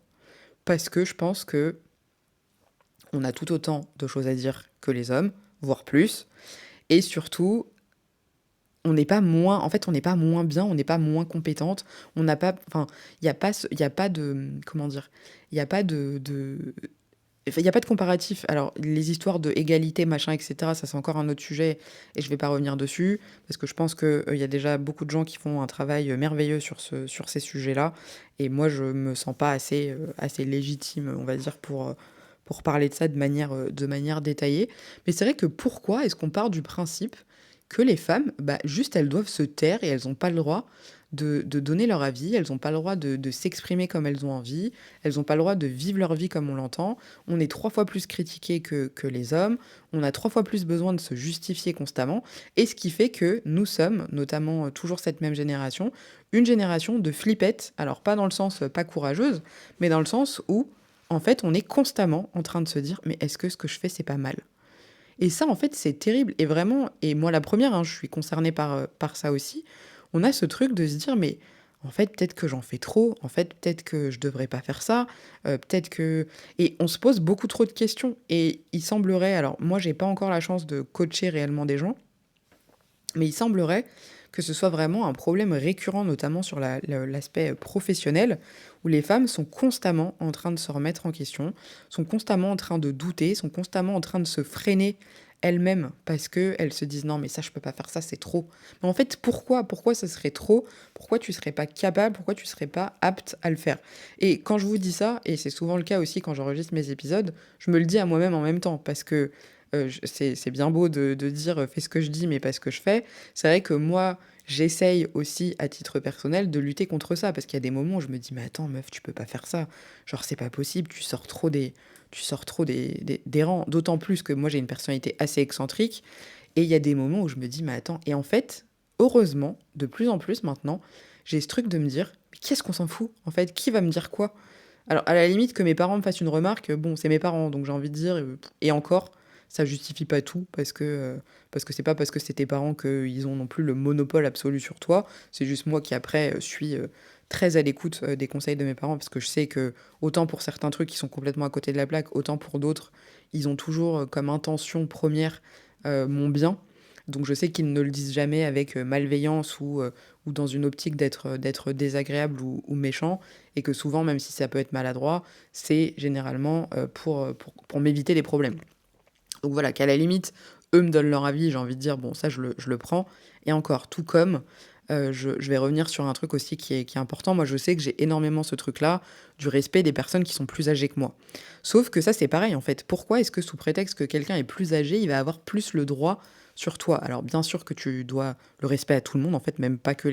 parce que je pense qu'on a tout autant de choses à dire que les hommes, voire plus. Et surtout, on n'est pas moins en fait, on n'est pas moins bien, on n'est pas moins compétente, on n'a pas enfin, il y a pas de, comment dire? Il y a pas de enfin, il y a pas de comparatif. Alors, les histoires de égalité, machin et cetera, ça, c'est encore un autre sujet et je vais pas revenir dessus parce que je pense que, il y a déjà beaucoup de gens qui font un travail, merveilleux sur ces sujets-là et moi, je me sens pas assez légitime, on va dire, pour parler de ça de manière détaillée. Mais c'est vrai que pourquoi est-ce qu'on part du principe que les femmes, bah, juste elles doivent se taire et elles ont pas le droit de donner leur avis, elles ont pas le droit de s'exprimer comme elles ont envie, elles ont pas le droit de vivre leur vie comme on l'entend. On est 3 fois plus critiqués que les hommes, on a 3 fois plus besoin de se justifier constamment et ce qui fait que nous sommes, notamment, toujours cette même génération, une génération de flippettes. Alors pas dans le sens, pas courageuse, mais dans le sens où, en fait, on est constamment en train de se dire: «Mais est-ce que ce que je fais, c'est pas mal?» Et ça, en fait, c'est terrible et vraiment et moi la première, hein, je suis concernée par ça aussi. On a ce truc de se dire: «Mais en fait, peut-être que j'en fais trop, en fait, peut-être que je devrais pas faire ça, peut-être que» et on se pose beaucoup trop de questions et il semblerait alors moi, j'ai pas encore la chance de coacher réellement des gens, mais il semblerait que ce soit vraiment un problème récurrent, notamment sur l'aspect professionnel, où les femmes sont constamment en train de se remettre en question, sont constamment en train de douter, sont constamment en train de se freiner elles-mêmes parce qu'elles se disent non mais ça je peux pas faire ça c'est trop. Mais en fait pourquoi ça serait trop? Pourquoi tu serais pas capable? Pourquoi tu serais pas apte à le faire? Et quand je vous dis ça, et c'est souvent le cas aussi quand j'enregistre mes épisodes, je me le dis à moi-même en même temps parce que c'est bien beau de dire fais ce que je dis mais pas ce que je fais. C'est vrai que moi, j'essaye aussi, à titre personnel, de lutter contre ça, parce qu'il y a des moments où je me dis: «Mais attends meuf, tu peux pas faire ça. Genre c'est pas possible, tu sors trop des rangs». D'autant plus que moi j'ai une personnalité assez excentrique et il y a des moments où je me dis: «Mais attends» et en fait, heureusement, de plus en plus maintenant, j'ai ce truc de me dire: «Mais qu'est-ce qu'on s'en fout, en fait? Qui va me dire quoi?» Alors à la limite que mes parents me fassent une remarque, bon, c'est mes parents, donc j'ai envie de dire, et encore, ça justifie pas tout parce que c'est pas parce que c'est tes parents qu'ils ont non plus le monopole absolu sur toi. C'est juste moi qui après, suis, très à l'écoute, des conseils de mes parents parce que je sais que autant pour certains trucs, qui sont complètement à côté de la plaque, autant pour d'autres, ils ont toujours, comme intention première mon bien. Donc je sais qu'ils ne le disent jamais avec, malveillance ou dans une optique d'être désagréable ou méchant et que souvent, même si ça peut être maladroit, c'est généralement, pour m'éviter des problèmes. Donc voilà, qu'à la limite, eux me donnent leur avis, j'ai envie de dire: «Bon ça je le prends» et encore, tout comme, je vais revenir sur un truc aussi qui est important. Moi, je sais que j'ai énormément ce truc-là, du respect des personnes qui sont plus âgées que moi. Sauf que ça, c'est pareil, en fait. Pourquoi est-ce que sous prétexte que quelqu'un est plus âgé, il va avoir plus le droit sur toi? Alors bien sûr que tu dois le respect à tout le monde, en fait, même pas que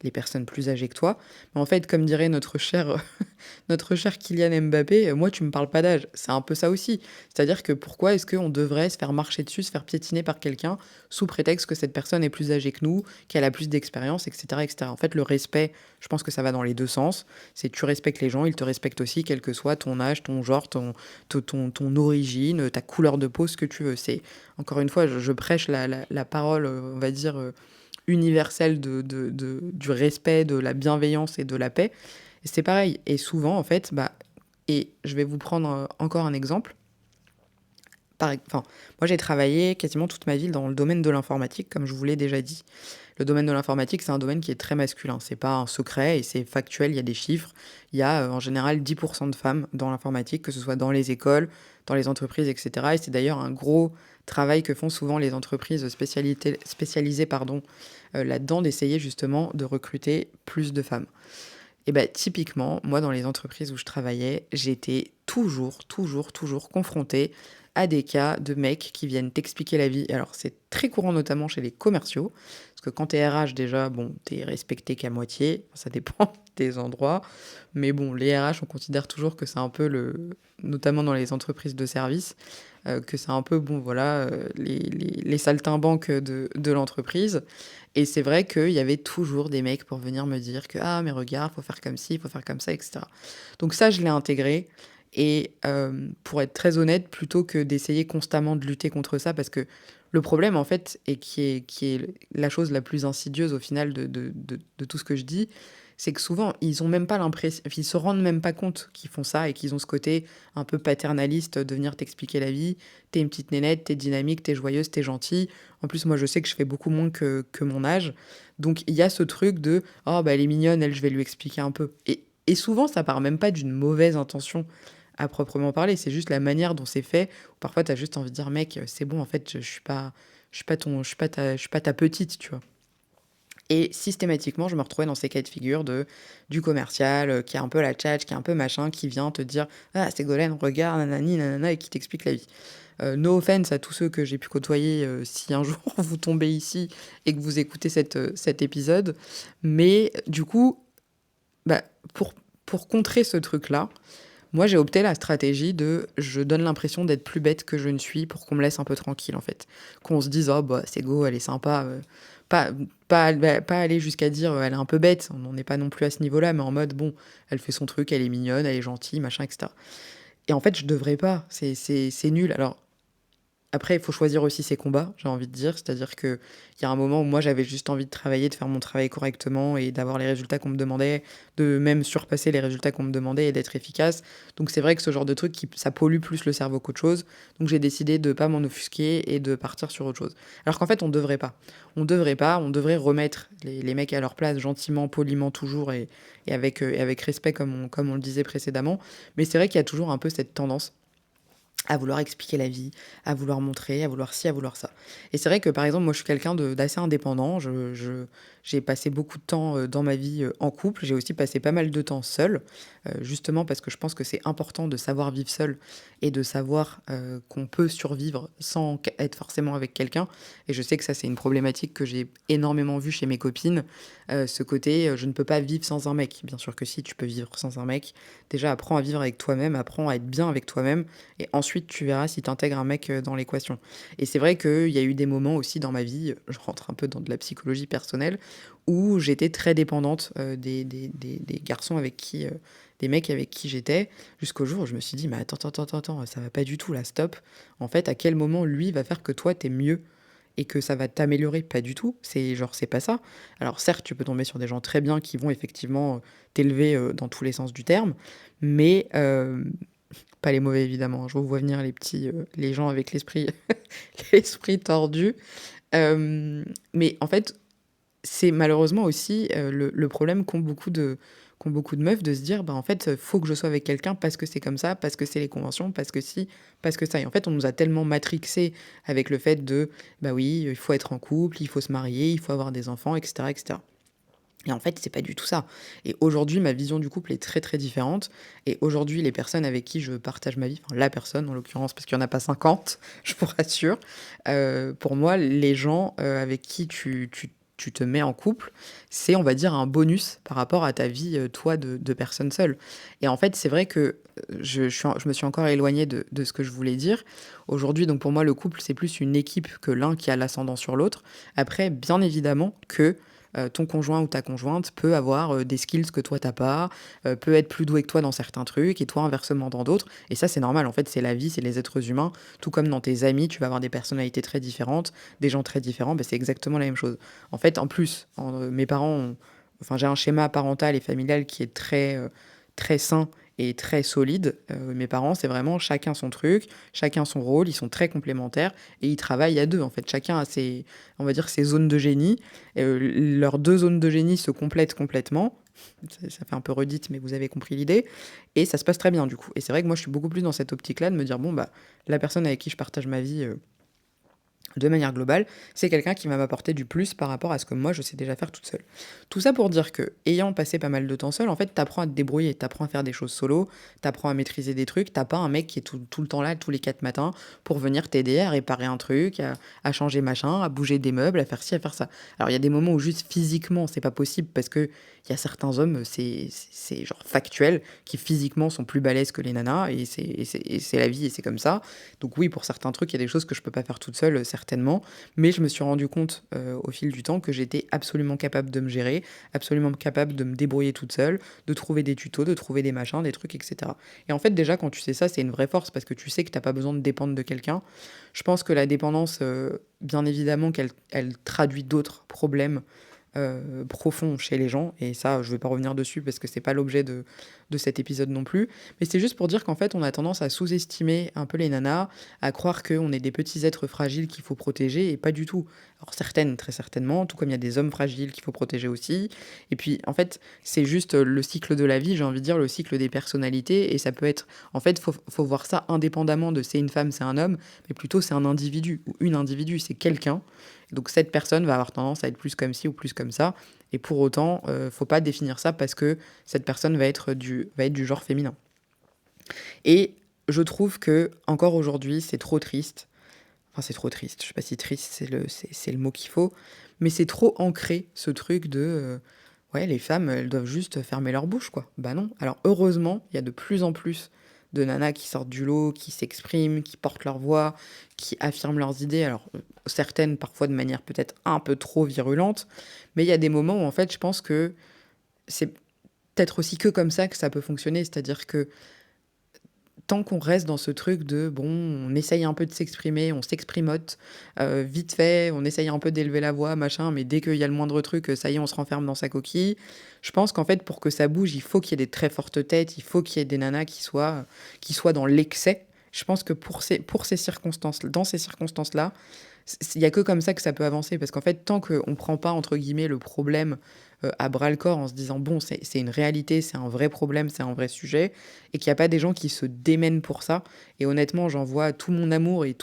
les personnes plus âgées que toi. Mais en fait, comme dirait notre cher, notre cher Kylian Mbappé, moi, tu me parles pas d'âge. C'est un peu ça aussi. C'est-à-dire que pourquoi est-ce qu'on devrait se faire marcher dessus, se faire piétiner par quelqu'un sous prétexte que cette personne est plus âgée que nous, qu'elle a plus d'expérience, etc., etc. En fait, le respect, je pense que ça va dans les deux sens. C'est tu respectes les gens, ils te respectent aussi, quel que soit ton âge, ton genre, ton origine, ta couleur de peau, ce que tu veux. C'est, encore une fois, je prêche la parole, on va dire, universelle du respect, de la bienveillance et de la paix. Et c'est pareil. Et souvent, en fait, et je vais vous prendre encore un exemple. Enfin, moi, j'ai travaillé quasiment toute ma vie dans le domaine de l'informatique, comme je vous l'ai déjà dit. Le domaine de l'informatique, c'est un domaine qui est très masculin. C'est pas un secret et c'est factuel, il y a des chiffres. Il y a en général 10% de femmes dans l'informatique, que ce soit dans les écoles, dans les entreprises, etc. Et c'est d'ailleurs un gros travail que font souvent les entreprises spécialisées là-dedans, d'essayer justement de recruter plus de femmes. Et typiquement, moi, dans les entreprises où je travaillais, j'étais toujours confrontée à des cas de mecs qui viennent t'expliquer la vie. Alors, c'est très courant, notamment chez les commerciaux, parce que quand t'es RH, déjà, bon, t'es respecté qu'à moitié, ça dépend des endroits, mais bon, les RH, on considère toujours que c'est un peu notamment dans les entreprises de services, que c'est un peu, bon, voilà, les saltimbanques de l'entreprise. Et c'est vrai qu'il y avait toujours des mecs pour venir me dire que ah mais regarde, faut faire comme ci, faut faire comme ça, etc. Donc ça, je l'ai intégré. Et pour être très honnête, plutôt que d'essayer constamment de lutter contre ça, parce que le problème, en fait, et qui est la chose la plus insidieuse au final de tout ce que je dis, c'est que souvent, ils ont même pas l'impression, ils se rendent même pas compte qu'ils font ça et qu'ils ont ce côté un peu paternaliste de venir t'expliquer la vie. T'es une petite nénette, t'es dynamique, t'es joyeuse, t'es gentille. En plus, moi, je sais que je fais beaucoup moins que mon âge. Donc, il y a ce truc de oh, bah, elle est mignonne, elle, je vais lui expliquer un peu. Et souvent, ça part même pas d'une mauvaise intention à proprement parler. C'est juste la manière dont c'est fait. Parfois, t'as juste envie de dire, mec, c'est bon, en fait, je suis pas ta petite, tu vois. Et systématiquement, je me retrouvais dans ces cas de figure du commercial qui est un peu la tchatche, qui est un peu machin, qui vient te dire ah, Ségolène, regarde, nanani, nanana, et qui t'explique la vie. No offense à tous ceux que j'ai pu côtoyer si un jour vous tombez ici et que vous écoutez cet épisode. Mais du coup, bah, pour, pour contrer ce truc-là, moi j'ai opté la stratégie de je donne l'impression d'être plus bête que je ne suis pour qu'on me laisse un peu tranquille en fait. Qu'on se dise, oh bah c'est go, elle est sympa. Pas, pas aller jusqu'à dire elle est un peu bête, on n'en est pas non plus à ce niveau-là, mais en mode bon, elle fait son truc, elle est mignonne, elle est gentille, machin, etc. Et en fait, je devrais pas, c'est nul. Alors, après, il faut choisir aussi ses combats, j'ai envie de dire. C'est-à-dire qu'il y a un moment où moi, j'avais juste envie de travailler, de faire mon travail correctement et d'avoir les résultats qu'on me demandait, de même surpasser les résultats qu'on me demandait et d'être efficace. Donc c'est vrai que ce genre de truc, ça pollue plus le cerveau qu'autre chose. Donc j'ai décidé de pas m'en offusquer et de partir sur autre chose. Alors qu'en fait, on devrait pas. On devrait pas, on devrait remettre les mecs à leur place gentiment, poliment toujours et avec respect comme on le disait précédemment. Mais c'est vrai qu'il y a toujours un peu cette tendance à vouloir expliquer la vie, à vouloir montrer, à vouloir ci, à vouloir ça. Et c'est vrai que, par exemple, moi, je suis quelqu'un d'assez indépendant. J'ai passé beaucoup de temps dans ma vie en couple. J'ai aussi passé pas mal de temps seule, justement parce que je pense que c'est important de savoir vivre seul et de savoir qu'on peut survivre sans être forcément avec quelqu'un. Et je sais que ça, c'est une problématique que j'ai énormément vue chez mes copines. Ce côté, je ne peux pas vivre sans un mec. Bien sûr que si, tu peux vivre sans un mec. Déjà, apprends à vivre avec toi-même, apprends à être bien avec toi-même. Et ensuite, tu verras si tu intègres un mec dans l'équation. Et c'est vrai qu'il y a eu des moments aussi dans ma vie, je rentre un peu dans de la psychologie personnelle, où j'étais très dépendante des garçons avec qui, des mecs avec qui j'étais, jusqu'au jour où je me suis dit, mais attends, ça va pas du tout là, stop. En fait, à quel moment lui va faire que toi, t'es mieux et que ça va t'améliorer? Pas du tout. C'est genre, c'est pas ça. Alors certes, tu peux tomber sur des gens très bien qui vont effectivement t'élever dans tous les sens du terme, mais pas les mauvais évidemment, hein. Je vous vois venir les petits, les gens avec l'esprit l'esprit tordu. Mais en fait, c'est malheureusement aussi le problème qu'ont beaucoup de meufs de se dire, bah en fait, faut que je sois avec quelqu'un parce que c'est comme ça, parce que c'est les conventions, parce que si, parce que ça. Et en fait, on nous a tellement matrixé avec le fait de, bah oui, il faut être en couple, il faut se marier, il faut avoir des enfants, etc., etc. Et en fait, c'est pas du tout ça. Et aujourd'hui, ma vision du couple est très très différente. Et aujourd'hui, les personnes avec qui je partage ma vie, enfin la personne en l'occurrence, parce qu'il n'y en a pas 50, je vous rassure, pour moi, les gens avec qui tu te mets en couple, c'est, on va dire, un bonus par rapport à ta vie, toi, de personne seule. Et en fait, c'est vrai que je me suis encore éloignée de ce que je voulais dire. Aujourd'hui, donc pour moi, le couple, c'est plus une équipe que l'un qui a l'ascendant sur l'autre. Après, bien évidemment que ton conjoint ou ta conjointe peut avoir des skills que toi, t'as pas, peut être plus doué que toi dans certains trucs, et toi, inversement, dans d'autres. Et ça, c'est normal. En fait, c'est la vie, c'est les êtres humains. Tout comme dans tes amis, tu vas avoir des personnalités très différentes, des gens très différents. Ben, c'est exactement la même chose. En fait, en plus, mes parents enfin, j'ai un schéma parental et familial qui est très sain et très solide. Mes parents, c'est vraiment chacun son truc, chacun son rôle, ils sont très complémentaires et ils travaillent à deux. En fait, chacun a on va dire, ses zones de génie. Leurs deux zones de génie se complètent complètement. Ça fait un peu redite, mais vous avez compris l'idée. Et ça se passe très bien, du coup. Et c'est vrai que moi, je suis beaucoup plus dans cette optique-là de me dire, bon, bah, la personne avec qui je partage ma vie, de manière globale, c'est quelqu'un qui va m'apporter du plus par rapport à ce que moi je sais déjà faire toute seule. Tout ça pour dire que, ayant passé pas mal de temps seul, en fait, t'apprends à te débrouiller, t'apprends à faire des choses solo, t'apprends à maîtriser des trucs, t'as pas un mec qui est tout le temps là, tous les 4 matins, pour venir t'aider à réparer un truc, à changer machin, à bouger des meubles, à faire ci, à faire ça. Alors il y a des moments où juste physiquement c'est pas possible parce que il y a certains hommes, c'est genre factuel, qui physiquement sont plus balèzes que les nanas, et c'est la vie et c'est comme ça. Donc oui, pour certains trucs, il y a des choses que je peux pas faire toute seule, certainement, mais je me suis rendu compte au fil du temps que j'étais absolument capable de me gérer, absolument capable de me débrouiller toute seule, de trouver des tutos, de trouver des machins, des trucs, etc. Et en fait, déjà, quand tu sais ça, c'est une vraie force parce que tu sais que t'as pas besoin de dépendre de quelqu'un. Je pense que la dépendance, bien évidemment, elle traduit d'autres problèmes profond chez les gens, et ça, je vais pas revenir dessus parce que c'est pas l'objet de cet épisode non plus, mais c'est juste pour dire qu'en fait, on a tendance à sous-estimer un peu les nanas, à croire qu'on est des petits êtres fragiles qu'il faut protéger, et pas du tout. Alors certaines, très certainement, tout comme il y a des hommes fragiles qu'il faut protéger aussi, et puis en fait, c'est juste le cycle de la vie, j'ai envie de dire, le cycle des personnalités, et ça peut être, en fait, faut voir ça indépendamment de c'est une femme, c'est un homme, mais plutôt c'est un individu, ou une individu, c'est quelqu'un. Donc cette personne va avoir tendance à être plus comme ci ou plus comme ça. Et pour autant, faut pas définir ça parce que cette personne va être du genre féminin. Et je trouve que encore aujourd'hui, c'est trop triste. Enfin, c'est trop triste. Je sais pas si triste, c'est le mot qu'il faut. Mais c'est trop ancré, ce truc de... ouais, les femmes, elles doivent juste fermer leur bouche, quoi. Bah non. Alors heureusement, il y a de plus en plus de nanas qui sortent du lot, qui s'expriment, qui portent leur voix, qui affirment leurs idées. Alors certaines, parfois de manière peut-être un peu trop virulente, mais il y a des moments où en fait, je pense que c'est peut-être aussi que comme ça que ça peut fonctionner. C'est-à-dire que tant qu'on reste dans ce truc de bon, on essaye un peu de s'exprimer, on s'exprimote, vite fait, on essaye un peu d'élever la voix, machin, mais dès qu'il y a le moindre truc, ça y est, on se renferme dans sa coquille. Je pense qu'en fait, pour que ça bouge, il faut qu'il y ait des très fortes têtes, il faut qu'il y ait des nanas qui soient dans l'excès. Je pense que pour ces circonstances, dans ces circonstances-là, il y a que comme ça que ça peut avancer. Parce qu'en fait, tant qu'on ne prend pas, entre guillemets, le problème à bras le corps en se disant, bon, c'est une réalité, c'est un vrai problème, c'est un vrai sujet, et qu'il n'y a pas des gens qui se démènent pour ça. Et honnêtement, j'envoie tout mon amour et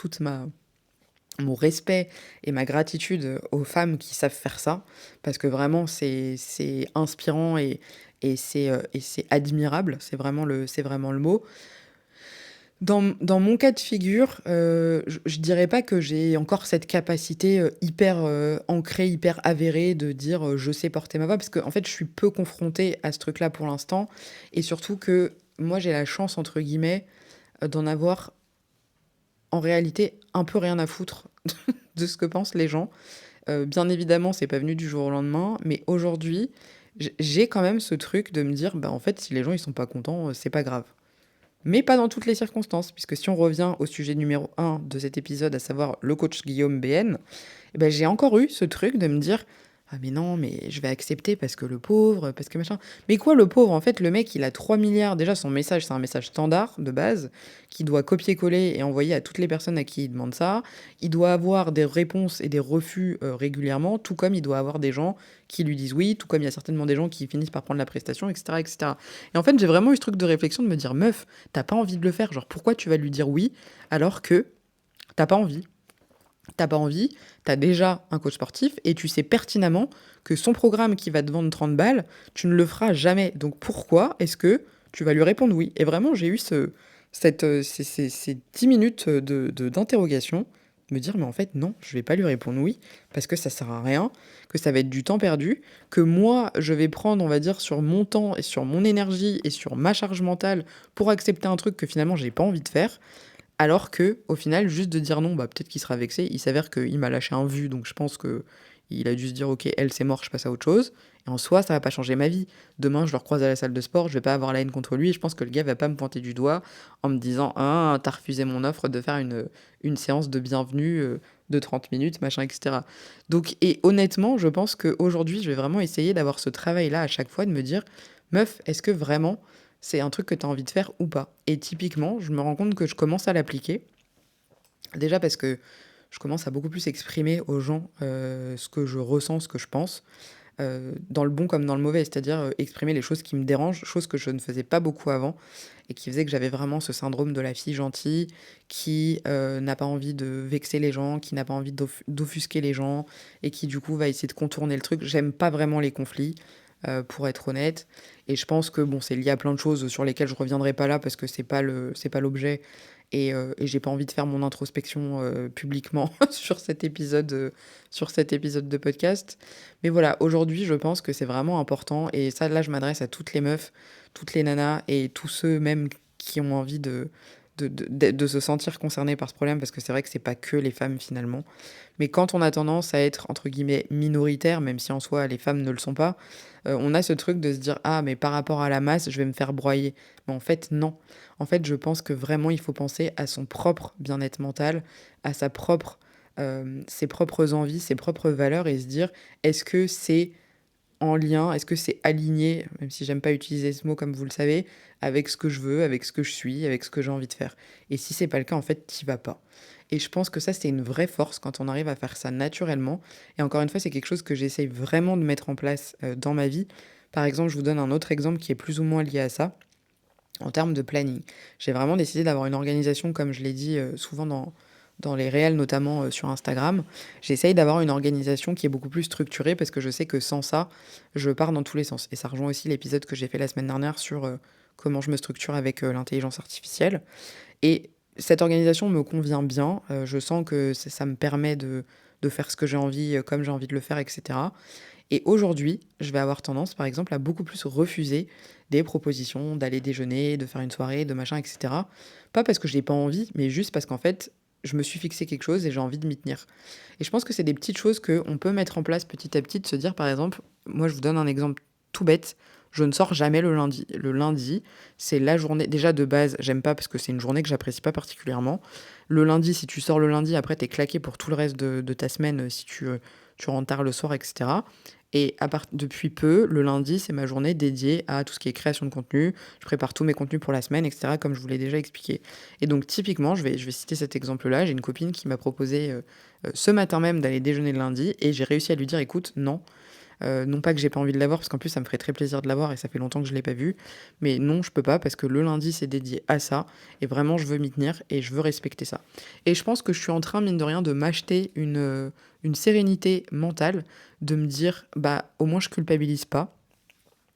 mon respect et ma gratitude aux femmes qui savent faire ça, parce que vraiment, c'est inspirant et c'est admirable, c'est vraiment le mot. Dans mon cas de figure, je dirais pas que j'ai encore cette capacité, hyper, ancrée, hyper avérée de dire, «Je sais porter ma voix», parce qu'en fait, je suis peu confrontée à ce truc-là pour l'instant, et surtout que moi, j'ai la «chance» entre guillemets, d'en avoir en réalité un peu rien à foutre de ce que pensent les gens. Bien évidemment, c'est pas venu du jour au lendemain, mais aujourd'hui, j'ai quand même ce truc de me dire: «Bah, en fait, si les gens ils sont pas contents, c'est pas grave». Mais pas dans toutes les circonstances, puisque si on revient au sujet numéro un de cet épisode, à savoir le coach Guillaume BN, eh ben, j'ai encore eu ce truc de me dire: «Ah mais non, mais je vais accepter parce que le pauvre, parce que machin». Mais quoi le pauvre? En fait, le mec, il a 3 milliards. Déjà, son message, c'est un message standard de base, qu'il doit copier-coller et envoyer à toutes les personnes à qui il demande ça. Il doit avoir des réponses et des refus régulièrement, tout comme il doit avoir des gens qui lui disent oui, tout comme il y a certainement des gens qui finissent par prendre la prestation, etc., etc. Et cetera. Et en fait, j'ai vraiment eu ce truc de réflexion de me dire: meuf, t'as pas envie de le faire. Genre, pourquoi tu vas lui dire oui alors que t'as pas envie? T'as pas envie, t'as déjà un coach sportif et tu sais pertinemment que son programme qui va te vendre 30 balles, tu ne le feras jamais. Donc pourquoi est-ce que tu vas lui répondre oui? Et vraiment, j'ai eu ces 10 minutes d'interrogation. me dire: «Mais en fait non, je vais pas lui répondre oui, parce que ça sert à rien, que ça va être du temps perdu, que moi je vais prendre, on va dire, sur mon temps et sur mon énergie et sur ma charge mentale pour accepter un truc que finalement j'ai pas envie de faire». Alors que, au final, juste de dire non, bah, peut-être qu'il sera vexé. Il s'avère qu'il m'a lâché un vu, donc je pense que il a dû se dire: «OK, elle, c'est mort, je passe à autre chose» et en soi, ça va pas changer ma vie. Demain, je le recroise à la salle de sport, je vais pas avoir la haine contre lui et je pense que le gars va pas me pointer du doigt en me disant: «Ah, tu refusé mon offre de faire une séance de bienvenue, de 30 minutes, machin et cetera». Donc et honnêtement, je pense qu'aujourd'hui, je vais vraiment essayer d'avoir ce travail-là à chaque fois, de me dire: «Meuf, est-ce que vraiment c'est un truc que tu as envie de faire ou pas?» Et typiquement, je me rends compte que je commence à l'appliquer. Déjà parce que je commence à beaucoup plus exprimer aux gens, ce que je ressens, ce que je pense, dans le bon comme dans le mauvais. C'est-à-dire, exprimer les choses qui me dérangent, chose que je ne faisais pas beaucoup avant et qui faisait que j'avais vraiment ce syndrome de la fille gentille qui, n'a pas envie de vexer les gens, qui n'a pas envie d'offusquer les gens et qui du coup va essayer de contourner le truc. J'aime pas vraiment les conflits, pour être honnête et je pense que bon, c'est lié à plein de choses sur lesquelles je reviendrai pas là parce que c'est pas l'objet et j'ai pas envie de faire mon introspection, publiquement sur cet épisode de podcast. Mais voilà, aujourd'hui, je pense que c'est vraiment important et ça, là, je m'adresse à toutes les meufs, toutes les nanas et tous ceux même qui ont envie de se sentir concernés par ce problème parce que c'est vrai que c'est pas que les femmes finalement. Mais quand on a tendance à être entre guillemets «minoritaire», même si en soi les femmes ne le sont pas, on a ce truc de se dire: «Ah mais par rapport à la masse, je vais me faire broyer». Mais en fait non. En fait, je pense que vraiment il faut penser à son propre bien-être mental, à sa propre, ses propres envies, ses propres valeurs et se dire: «Est-ce que c'est en lien, est-ce que c'est aligné, même si j'aime pas utiliser ce mot comme vous le savez, avec ce que je veux, avec ce que je suis, avec ce que j'ai envie de faire?» Et si c'est pas le cas, en fait, t'y vas pas. Et je pense que ça, c'est une vraie force quand on arrive à faire ça naturellement. Et encore une fois, c'est quelque chose que j'essaye vraiment de mettre en place dans ma vie. Par exemple, je vous donne un autre exemple qui est plus ou moins lié à ça. En termes de planning, j'ai vraiment décidé d'avoir une organisation, comme je l'ai dit souvent dans les réels, notamment sur Instagram. J'essaye d'avoir une organisation qui est beaucoup plus structurée parce que je sais que sans ça, je pars dans tous les sens. Et ça rejoint aussi l'épisode que j'ai fait la semaine dernière sur comment je me structure avec l'intelligence artificielle. Et cette organisation me convient bien. Je sens que ça me permet de faire ce que j'ai envie, comme j'ai envie de le faire, etc. Et aujourd'hui, je vais avoir tendance, par exemple, à beaucoup plus refuser des propositions d'aller déjeuner, de faire une soirée, de machin, etc. Pas parce que je n'ai pas envie, mais juste parce qu'en fait, je me suis fixé quelque chose et j'ai envie de m'y tenir. Et je pense que c'est des petites choses qu'on peut mettre en place petit à petit, de se dire, par exemple, moi je vous donne un exemple tout bête, je ne sors jamais le lundi. Le lundi, c'est la journée, déjà de base, j'aime pas parce que c'est une journée que j'apprécie pas particulièrement. Le lundi, si tu sors le lundi, après t'es claqué pour tout le reste de ta semaine si tu rentres tard le soir, etc. Et depuis peu, le lundi, c'est ma journée dédiée à tout ce qui est création de contenu. Je prépare tous mes contenus pour la semaine, etc., comme je vous l'ai déjà expliqué. Et donc, typiquement, je vais citer cet exemple-là. J'ai une copine qui m'a proposé ce matin même d'aller déjeuner le lundi et j'ai réussi à lui dire, écoute, non. Non pas que j'ai pas envie de l'avoir, parce qu'en plus, ça me ferait très plaisir de l'avoir et ça fait longtemps que je l'ai pas vu. Mais non, je peux pas parce que le lundi, c'est dédié à ça. Et vraiment, je veux m'y tenir et je veux respecter ça. Et je pense que je suis en train, mine de rien, de m'acheter une sérénité mentale, de me dire, bah, au moins, je culpabilise pas.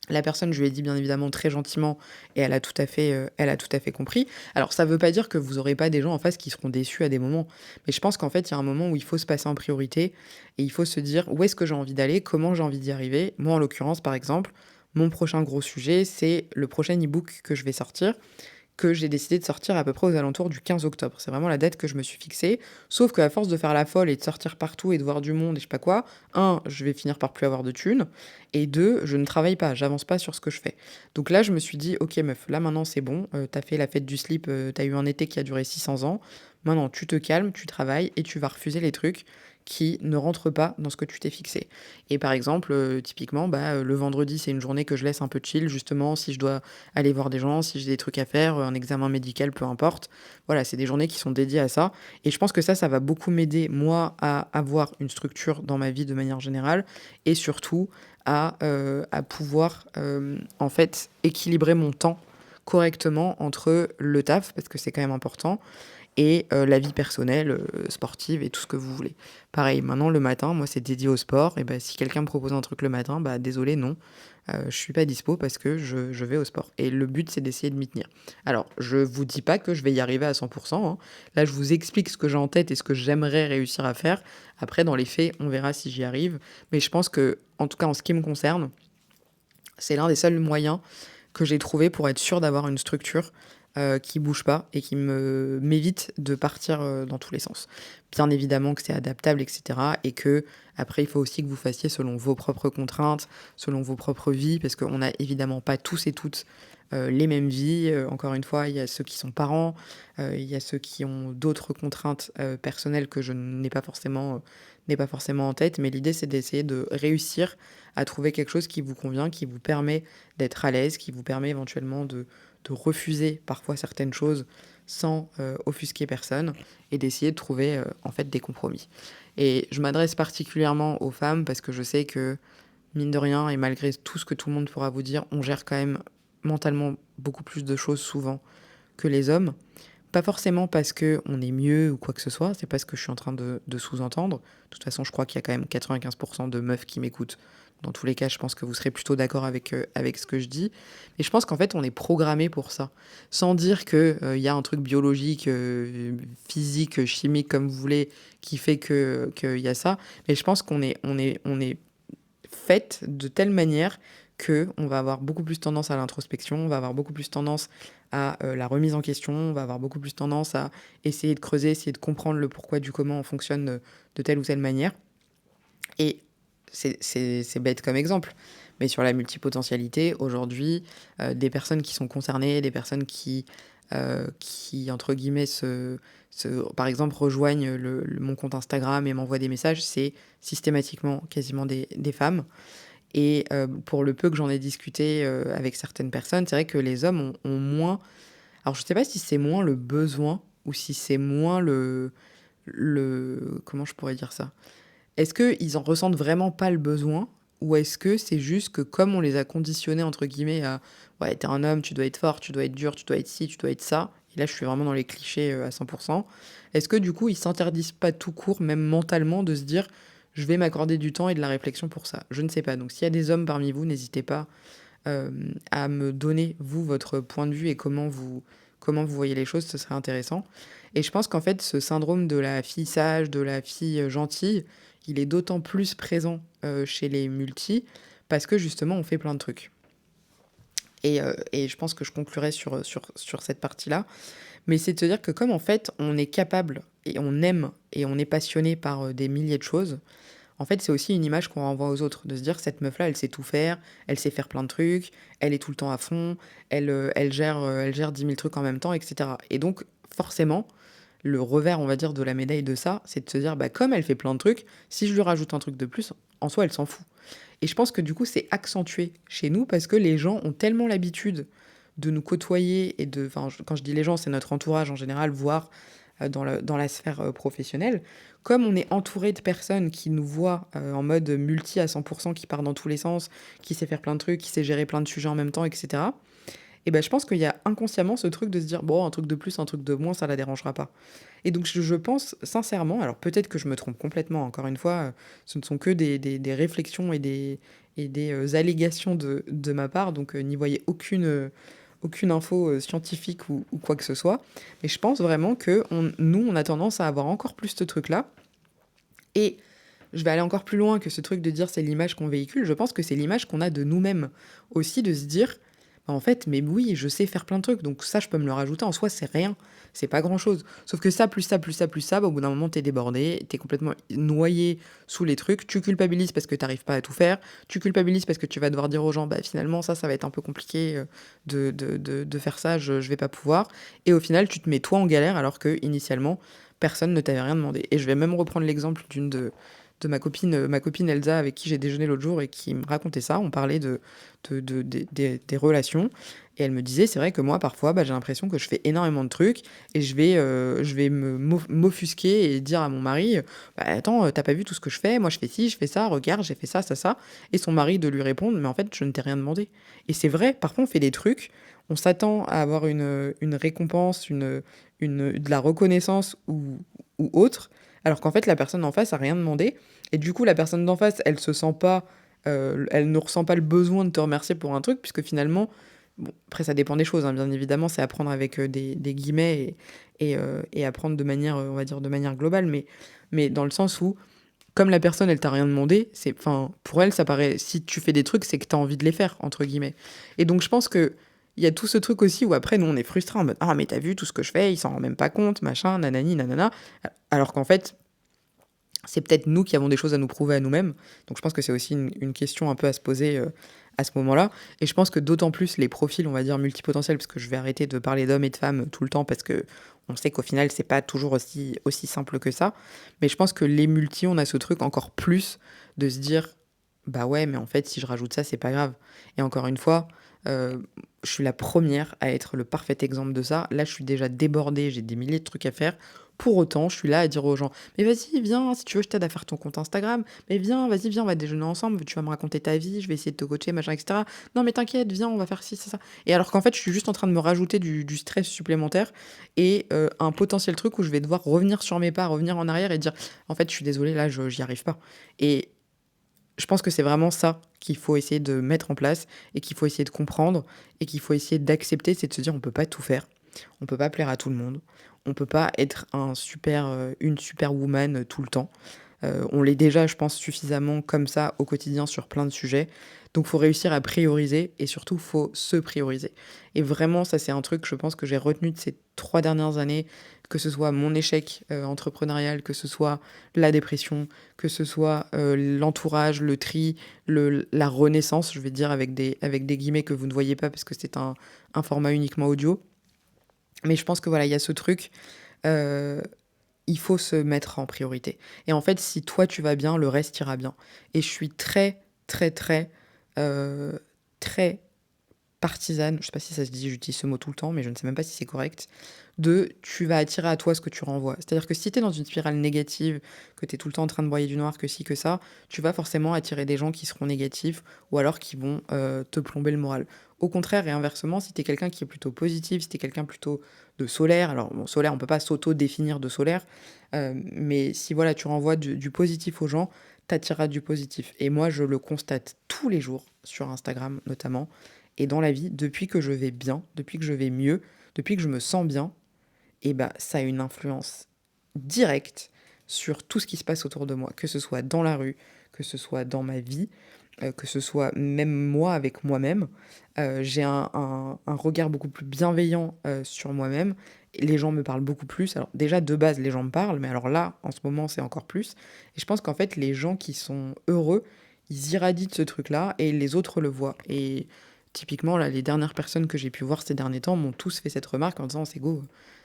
La personne, je lui ai dit bien évidemment très gentiment et elle a tout à fait compris. Alors ça veut pas dire que vous aurez pas des gens en face qui seront déçus à des moments, mais je pense qu'en fait, il y a un moment où il faut se passer en priorité et il faut se dire où est-ce que j'ai envie d'aller, comment j'ai envie d'y arriver. Moi, en l'occurrence, par exemple, mon prochain gros sujet, c'est le prochain e-book que je vais sortir que j'ai décidé de sortir à peu près aux alentours du 15 octobre. C'est vraiment la date que je me suis fixée. Sauf qu'à force de faire la folle et de sortir partout et de voir du monde et je sais pas quoi, un, je vais finir par plus avoir de thunes. Et deux, je ne travaille pas, j'avance pas sur ce que je fais. Donc là, je me suis dit, ok meuf, là maintenant c'est bon, t'as fait la fête du slip, t'as eu un été qui a duré 600 ans. Maintenant, tu te calmes, tu travailles et tu vas refuser les trucs qui ne rentrent pas dans ce que tu t'es fixé. Et par exemple, typiquement, bah, le vendredi, c'est une journée que je laisse un peu chill, justement, si je dois aller voir des gens, si j'ai des trucs à faire, un examen médical, peu importe. Voilà, c'est des journées qui sont dédiées à ça. Et je pense que ça va beaucoup m'aider, moi, à avoir une structure dans ma vie de manière générale et surtout à pouvoir, en fait, équilibrer mon temps correctement entre le taf, parce que c'est quand même important, et la vie personnelle, sportive et tout ce que vous voulez. Pareil, maintenant le matin, moi c'est dédié au sport et bah, si quelqu'un me propose un truc le matin, bah, désolé non, je suis pas dispo parce que je vais au sport et le but c'est d'essayer de m'y tenir. Alors je vous dis pas que je vais y arriver à 100 hein. Là, je vous explique ce que j'ai en tête et ce que j'aimerais réussir à faire. Après dans les faits, on verra si j'y arrive, mais je pense que, en tout cas en ce qui me concerne, c'est l'un des seuls moyens que j'ai trouvé pour être sûr d'avoir une structure, qui bouge pas et qui m'évite de partir, dans tous les sens. Bien évidemment que c'est adaptable et cetera et qu'après il faut aussi que vous fassiez selon vos propres contraintes, selon vos propres vies parce qu'on n'a évidemment pas tous et toutes, les mêmes vies. Encore une fois, il y a ceux qui sont parents, il y a ceux qui ont d'autres contraintes, personnelles que je n'ai pas forcément en tête. Mais l'idée, c'est d'essayer de réussir à trouver quelque chose qui vous convient, qui vous permet d'être à l'aise, qui vous permet éventuellement de refuser parfois certaines choses sans, offusquer personne et d'essayer de trouver, en fait, des compromis. Et je m'adresse particulièrement aux femmes parce que je sais que, mine de rien et malgré tout ce que tout le monde pourra vous dire, on gère quand même mentalement beaucoup plus de choses souvent que les hommes. Pas forcément parce que on est mieux ou quoi que ce soit, c'est pas ce que je suis en train de sous-entendre. De toute façon, je crois qu'il y a quand même 95% de meufs qui m'écoutent. Dans tous les cas, je pense que vous serez plutôt d'accord avec ce que je dis. Mais je pense qu'en fait, on est programmé pour ça. Sans dire que, il y a un truc biologique, physique, chimique, comme vous voulez, qui fait qu'il y a ça. Mais je pense qu'on est faite de telle manière que on va avoir beaucoup plus tendance à l'introspection, on va avoir beaucoup plus tendance à la remise en question, on va avoir beaucoup plus tendance à essayer de creuser, essayer de comprendre le pourquoi du comment on fonctionne de telle ou telle manière. Et c'est bête comme exemple, mais sur la multipotentialité, aujourd'hui, des personnes qui sont concernées, des personnes qui entre guillemets, par exemple, rejoignent mon compte Instagram et m'envoient des messages, c'est systématiquement quasiment des femmes. Et pour le peu que j'en ai discuté avec certaines personnes, c'est vrai que les hommes ont moins. Alors, je sais pas si c'est moins le besoin ou si c'est moins comment je pourrais dire ça? Est-ce qu'ils en ressentent vraiment pas le besoin? Ou est-ce que c'est juste que comme on les a conditionnés entre guillemets à: «Ouais, t'es un homme, tu dois être fort, tu dois être dur, tu dois être ci, tu dois être ça» et là je suis vraiment dans les clichés, à 100. Est-ce que du coup ils s'interdisent pas tout court, même mentalement, de se dire: «Je vais m'accorder du temps et de la réflexion pour ça»? Je ne sais pas, donc s'il y a des hommes parmi vous, n'hésitez pas, à me donner, vous, votre point de vue et comment vous voyez les choses, ce serait intéressant. Et je pense qu'en fait, ce syndrome de la fille sage, de la fille, gentille, il est d'autant plus présent, chez les multis, parce que justement on fait plein de trucs. Et je pense que je conclurai sur cette partie-là. Mais c'est de se dire que comme en fait on est capable et on aime et on est passionné par, des milliers de choses, en fait, c'est aussi une image qu'on renvoie aux autres, de se dire: «Cette meuf-là, elle sait tout faire, elle sait faire plein de trucs, elle est tout le temps à fond, elle gère 10 000 trucs en même temps» et cetera. Et donc forcément, le revers, on va dire, de la médaille de ça, c'est de se dire: «Bah, comme elle fait plein de trucs, si je lui rajoute un truc de plus, en soi, elle s'en fout». Et je pense que du coup, c'est accentué chez nous parce que les gens ont tellement l'habitude de nous côtoyer et quand je dis les gens, c'est notre entourage en général, voire dans la sphère professionnelle. Comme on est entouré de personnes qui nous voient en mode multi à 100%, qui part dans tous les sens, qui sait faire plein de trucs, qui sait gérer plein de sujets en même temps, etc. Et ben, je pense qu'il y a inconsciemment ce truc de se dire, bon, un truc de plus, un truc de moins, ça la dérangera pas. Et donc, je pense sincèrement, alors peut-être que je me trompe complètement, encore une fois, ce ne sont que des réflexions et des allégations de ma part, donc n'y voyez aucune info scientifique ou quoi que ce soit. Mais je pense vraiment que nous, on a tendance à avoir encore plus ce truc-là. Et je vais aller encore plus loin que ce truc de dire c'est l'image qu'on véhicule. Je pense que c'est l'image qu'on a de nous-mêmes aussi, de se dire, bah, en fait, mais oui, je sais faire plein de trucs, donc ça, je peux me le rajouter. En soi, c'est rien, c'est pas grand-chose. Sauf que ça, plus ça, plus ça, plus ça, bah, au bout d'un moment, t'es débordé, t'es complètement noyé sous les trucs. Tu culpabilises parce que t'arrives pas à tout faire. Tu culpabilises parce que tu vas devoir dire aux gens, bah finalement, ça va être un peu compliqué de faire ça, je vais pas pouvoir. Et au final, tu te mets toi en galère alors que initialement, personne ne t'avait rien demandé. Et je vais même reprendre l'exemple de ma copine Elsa avec qui j'ai déjeuné l'autre jour et qui me racontait ça. On parlait des relations et elle me disait, c'est vrai que moi parfois bah, j'ai l'impression que je fais énormément de trucs et je vais m'offusquer et dire à mon mari, bah, attends, t'as pas vu tout ce que je fais, moi je fais ci, je fais ça, regarde, j'ai fait ça, ça, ça. Et son mari de lui répondre, mais en fait je ne t'ai rien demandé. Et c'est vrai, parfois on fait des trucs, on s'attend à avoir une récompense, de la reconnaissance ou autre, alors qu'en fait la personne en face a rien demandé, et du coup la personne d'en face elle se sent pas, elle ne ressent pas le besoin de te remercier pour un truc, puisque finalement, bon après ça dépend des choses, hein, bien évidemment, c'est à prendre avec des guillemets et à prendre de manière, on va dire de manière globale, mais dans le sens où comme la personne elle t'a rien demandé, enfin pour elle ça paraît, si tu fais des trucs c'est que t'as envie de les faire entre guillemets. Et donc je pense que il y a tout ce truc aussi où après nous on est frustrés en mode ah mais t'as vu tout ce que je fais, il s'en rend même pas compte, machin, nanani, nanana. Alors qu'en fait c'est peut-être nous qui avons des choses à nous prouver à nous-mêmes. Donc je pense que c'est aussi une question un peu à se poser à ce moment-là. Et je pense que d'autant plus les profils, on va dire, multipotentiels, parce que je vais arrêter de parler d'hommes et de femmes tout le temps, parce que on sait qu'au final, c'est pas toujours aussi simple que ça. Mais je pense que les multi, on a ce truc encore plus de se dire, bah ouais, mais en fait, si je rajoute ça, c'est pas grave. Et encore une fois, je suis la première à être le parfait exemple de ça. Là, je suis déjà débordée, j'ai des milliers de trucs à faire. Pour autant, je suis là à dire aux gens: «Mais vas-y, viens, si tu veux, je t'aide à faire ton compte Instagram. Mais viens, vas-y, viens, on va déjeuner ensemble, tu vas me raconter ta vie, je vais essayer de te coacher, machin, et cetera. Non, mais t'inquiète, viens, on va faire ci, ça». Et alors qu'en fait, je suis juste en train de me rajouter du stress supplémentaire et un potentiel truc où je vais devoir revenir sur mes pas, revenir en arrière et dire: «En fait, je suis désolée, là, j'y arrive pas». Et je pense que c'est vraiment ça qu'il faut essayer de mettre en place et qu'il faut essayer de comprendre et qu'il faut essayer d'accepter, c'est de se dire: «On peut pas tout faire, on peut pas plaire à tout le monde, on peut pas être une superwoman, tout le temps». On l'est déjà, je pense, suffisamment comme ça au quotidien sur plein de sujets. Donc faut réussir à prioriser et surtout faut se prioriser. Et vraiment, ça c'est un truc, je pense, que j'ai retenu de ces 3 dernières années, que ce soit mon échec, entrepreneurial, que ce soit la dépression, que ce soit, l'entourage, le tri, la renaissance, je vais dire avec des guillemets que vous ne voyez pas parce que c'est un format uniquement audio. Mais je pense que voilà, il y a ce truc, heu il faut se mettre en priorité. Et en fait, si toi tu vas bien, le reste ira bien. Et je suis très, très, très, heu, très partisane, je sais pas si ça se dit, j'utilise ce mot tout le temps, mais je ne sais même pas si c'est correct, de tu vas attirer à toi ce que tu renvoies. C'est-à-dire que si tu es dans une spirale négative, que tu es tout le temps en train de broyer du noir, que ci, que ça, tu vas forcément attirer des gens qui seront négatifs ou alors qui vont te plomber le moral. Au contraire et inversement, si tu es quelqu'un qui est plutôt positif, si tu es quelqu'un plutôt de solaire, alors bon, solaire, on peut pas s'auto-définir de solaire, mais si voilà, tu renvoies du positif aux gens, t'attireras du positif. Et moi, je le constate tous les jours, sur Instagram notamment, et dans la vie, depuis que je vais bien, depuis que je vais mieux, depuis que je me sens bien, et bah, ça a une influence directe sur tout ce qui se passe autour de moi, que ce soit dans la rue, que ce soit dans ma vie, que ce soit même moi avec moi-même. J'ai un regard beaucoup plus bienveillant, sur moi-même. Et les gens me parlent beaucoup plus. Alors déjà, de base, les gens me parlent, mais alors là, en ce moment, c'est encore plus. Et je pense qu'en fait, les gens qui sont heureux, ils irradient de ce truc-là et les autres le voient. Et typiquement, là, les dernières personnes que j'ai pu voir ces derniers temps m'ont tous fait cette remarque en disant: «Sego,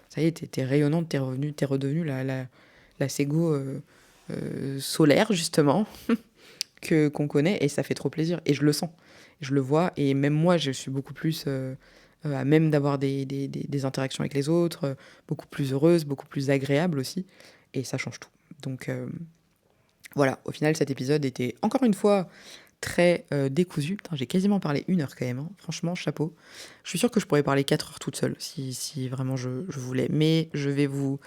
ça y est, tu rayonnante, t'es redevenue la Sego, solaire justement, que qu'on connaît», et ça fait trop plaisir et je le sens. Je le vois et même moi, je suis beaucoup plus, à même d'avoir des interactions avec les autres, beaucoup plus heureuse, beaucoup plus agréable aussi, et ça change tout. Donc voilà, au final, cet épisode était encore une fois très, décousu. Putain, j'ai quasiment parlé 1 heure quand même, hein. Franchement, chapeau. Je suis sûre que je pourrais parler 4 heures toute seule si vraiment je voulais. Mais je vais vous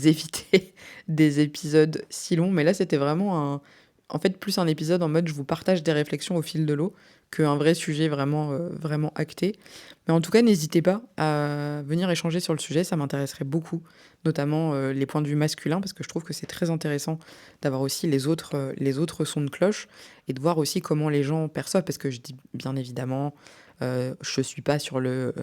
éviter des épisodes si longs. Mais là, c'était vraiment en fait, plus un épisode en mode je vous partage des réflexions au fil de l'eau qu'un vrai sujet vraiment, vraiment acté. Mais en tout cas, n'hésitez pas à venir échanger sur le sujet, ça m'intéresserait beaucoup, notamment, les points de vue masculins parce que je trouve que c'est très intéressant d'avoir aussi les autres sons de cloche et de voir aussi comment les gens perçoivent. Parce que je dis bien évidemment, je suis pas sur le,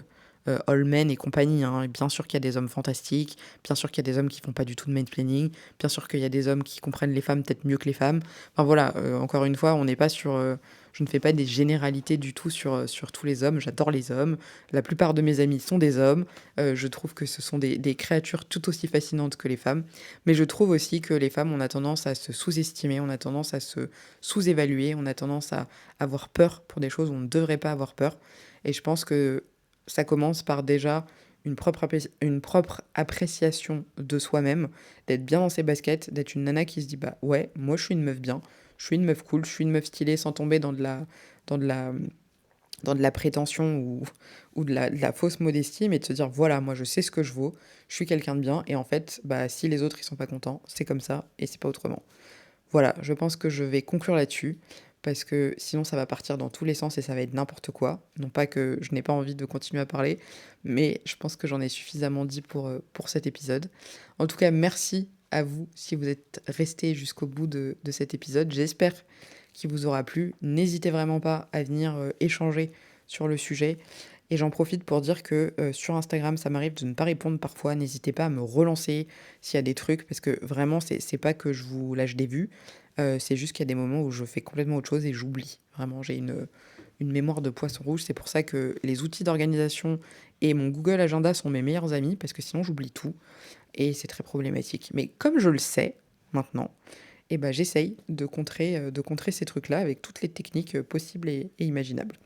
all men et compagnie, hein. Bien sûr qu'il y a des hommes fantastiques, bien sûr qu'il y a des hommes qui font pas du tout de mansplaining, bien sûr qu'il y a des hommes qui comprennent les femmes peut-être mieux que les femmes. Enfin voilà, encore une fois, on n'est pas sur, je ne fais pas des généralités du tout sur tous les hommes. J'adore les hommes. La plupart de mes amis sont des hommes. Je trouve que ce sont des créatures tout aussi fascinantes que les femmes. Mais je trouve aussi que les femmes, on a tendance à se sous-estimer, on a tendance à se sous-évaluer, on a tendance à avoir peur pour des choses où on ne devrait pas avoir peur. Et je pense que ça commence par déjà une propre appréciation de soi-même, d'être bien dans ses baskets, d'être une nana qui se dit bah ouais, moi je suis une meuf bien, je suis une meuf cool, je suis une meuf stylée sans tomber dans de la dans de la prétention ou de la fausse modestie, mais de se dire voilà, moi je sais ce que je vaux, je suis quelqu'un de bien, et en fait, bah, si les autres ils sont pas contents, c'est comme ça et c'est pas autrement. Voilà, je pense que je vais conclure là-dessus, parce que sinon ça va partir dans tous les sens et ça va être n'importe quoi. Non pas que je n'ai pas envie de continuer à parler, mais je pense que j'en ai suffisamment dit pour cet épisode. En tout cas, merci à vous si vous êtes restés jusqu'au bout de cet épisode. J'espère qu'il vous aura plu. N'hésitez vraiment pas à venir échanger sur le sujet. Et j'en profite pour dire que sur Instagram, ça m'arrive de ne pas répondre parfois. N'hésitez pas à me relancer s'il y a des trucs, parce que vraiment, c'est pas que je vous lâche des vues. C'est juste qu'il y a des moments où je fais complètement autre chose et j'oublie. Vraiment, j'ai une mémoire de poisson rouge. C'est pour ça que les outils d'organisation et mon Google Agenda sont mes meilleurs amis, parce que sinon j'oublie tout. Et c'est très problématique. Mais comme je le sais maintenant, eh ben, j'essaye de contrer ces trucs-là avec toutes les techniques possibles et imaginables.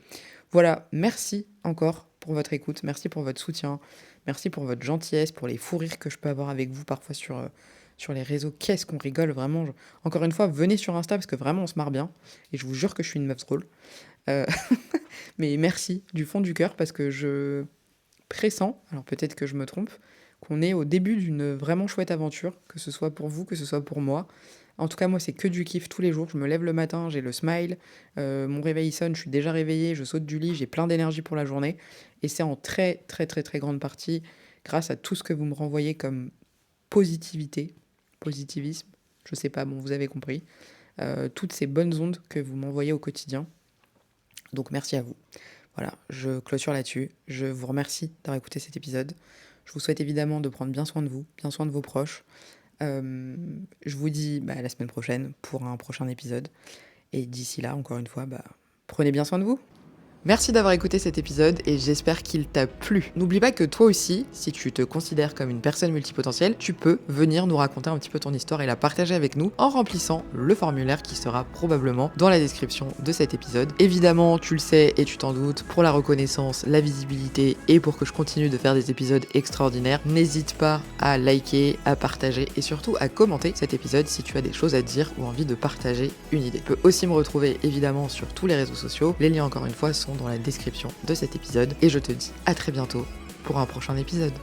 Voilà, merci encore pour votre écoute, merci pour votre soutien, merci pour votre gentillesse, pour les fous rires que je peux avoir avec vous parfois sur les réseaux. Qu'est-ce qu'on rigole, vraiment. Encore une fois, venez sur Insta parce que vraiment on se marre bien. Et je vous jure que je suis une meuf drôle. Euh, Mais merci du fond du cœur parce que je pressens, alors peut-être que je me trompe, qu'on est au début d'une vraiment chouette aventure, que ce soit pour vous, que ce soit pour moi. En tout cas, moi, c'est que du kiff tous les jours. Je me lève le matin, j'ai le smile, mon réveil sonne, je suis déjà réveillée, je saute du lit, j'ai plein d'énergie pour la journée. Et c'est en très, très, très, très grande partie grâce à tout ce que vous me renvoyez comme positivité, positivisme, je sais pas, bon, vous avez compris. Toutes ces bonnes ondes que vous m'envoyez au quotidien. Donc merci à vous. Voilà, je clôture là-dessus. Je vous remercie d'avoir écouté cet épisode. Je vous souhaite évidemment de prendre bien soin de vous, bien soin de vos proches. Je vous dis à la semaine prochaine pour un prochain épisode. Et d'ici là, encore une fois, prenez bien soin de vous. Merci d'avoir écouté cet épisode et j'espère qu'il t'a plu. N'oublie pas que toi aussi, si tu te considères comme une personne multipotentielle, tu peux venir nous raconter un petit peu ton histoire et la partager avec nous en remplissant le formulaire qui sera probablement dans la description de cet épisode. Évidemment, tu le sais et tu t'en doutes, pour la reconnaissance, la visibilité et pour que je continue de faire des épisodes extraordinaires, n'hésite pas à liker, à partager et surtout à commenter cet épisode si tu as des choses à dire ou envie de partager une idée. Tu peux aussi me retrouver évidemment sur tous les réseaux sociaux. Les liens encore une fois sont dans la description de cet épisode et je te dis à très bientôt pour un prochain épisode.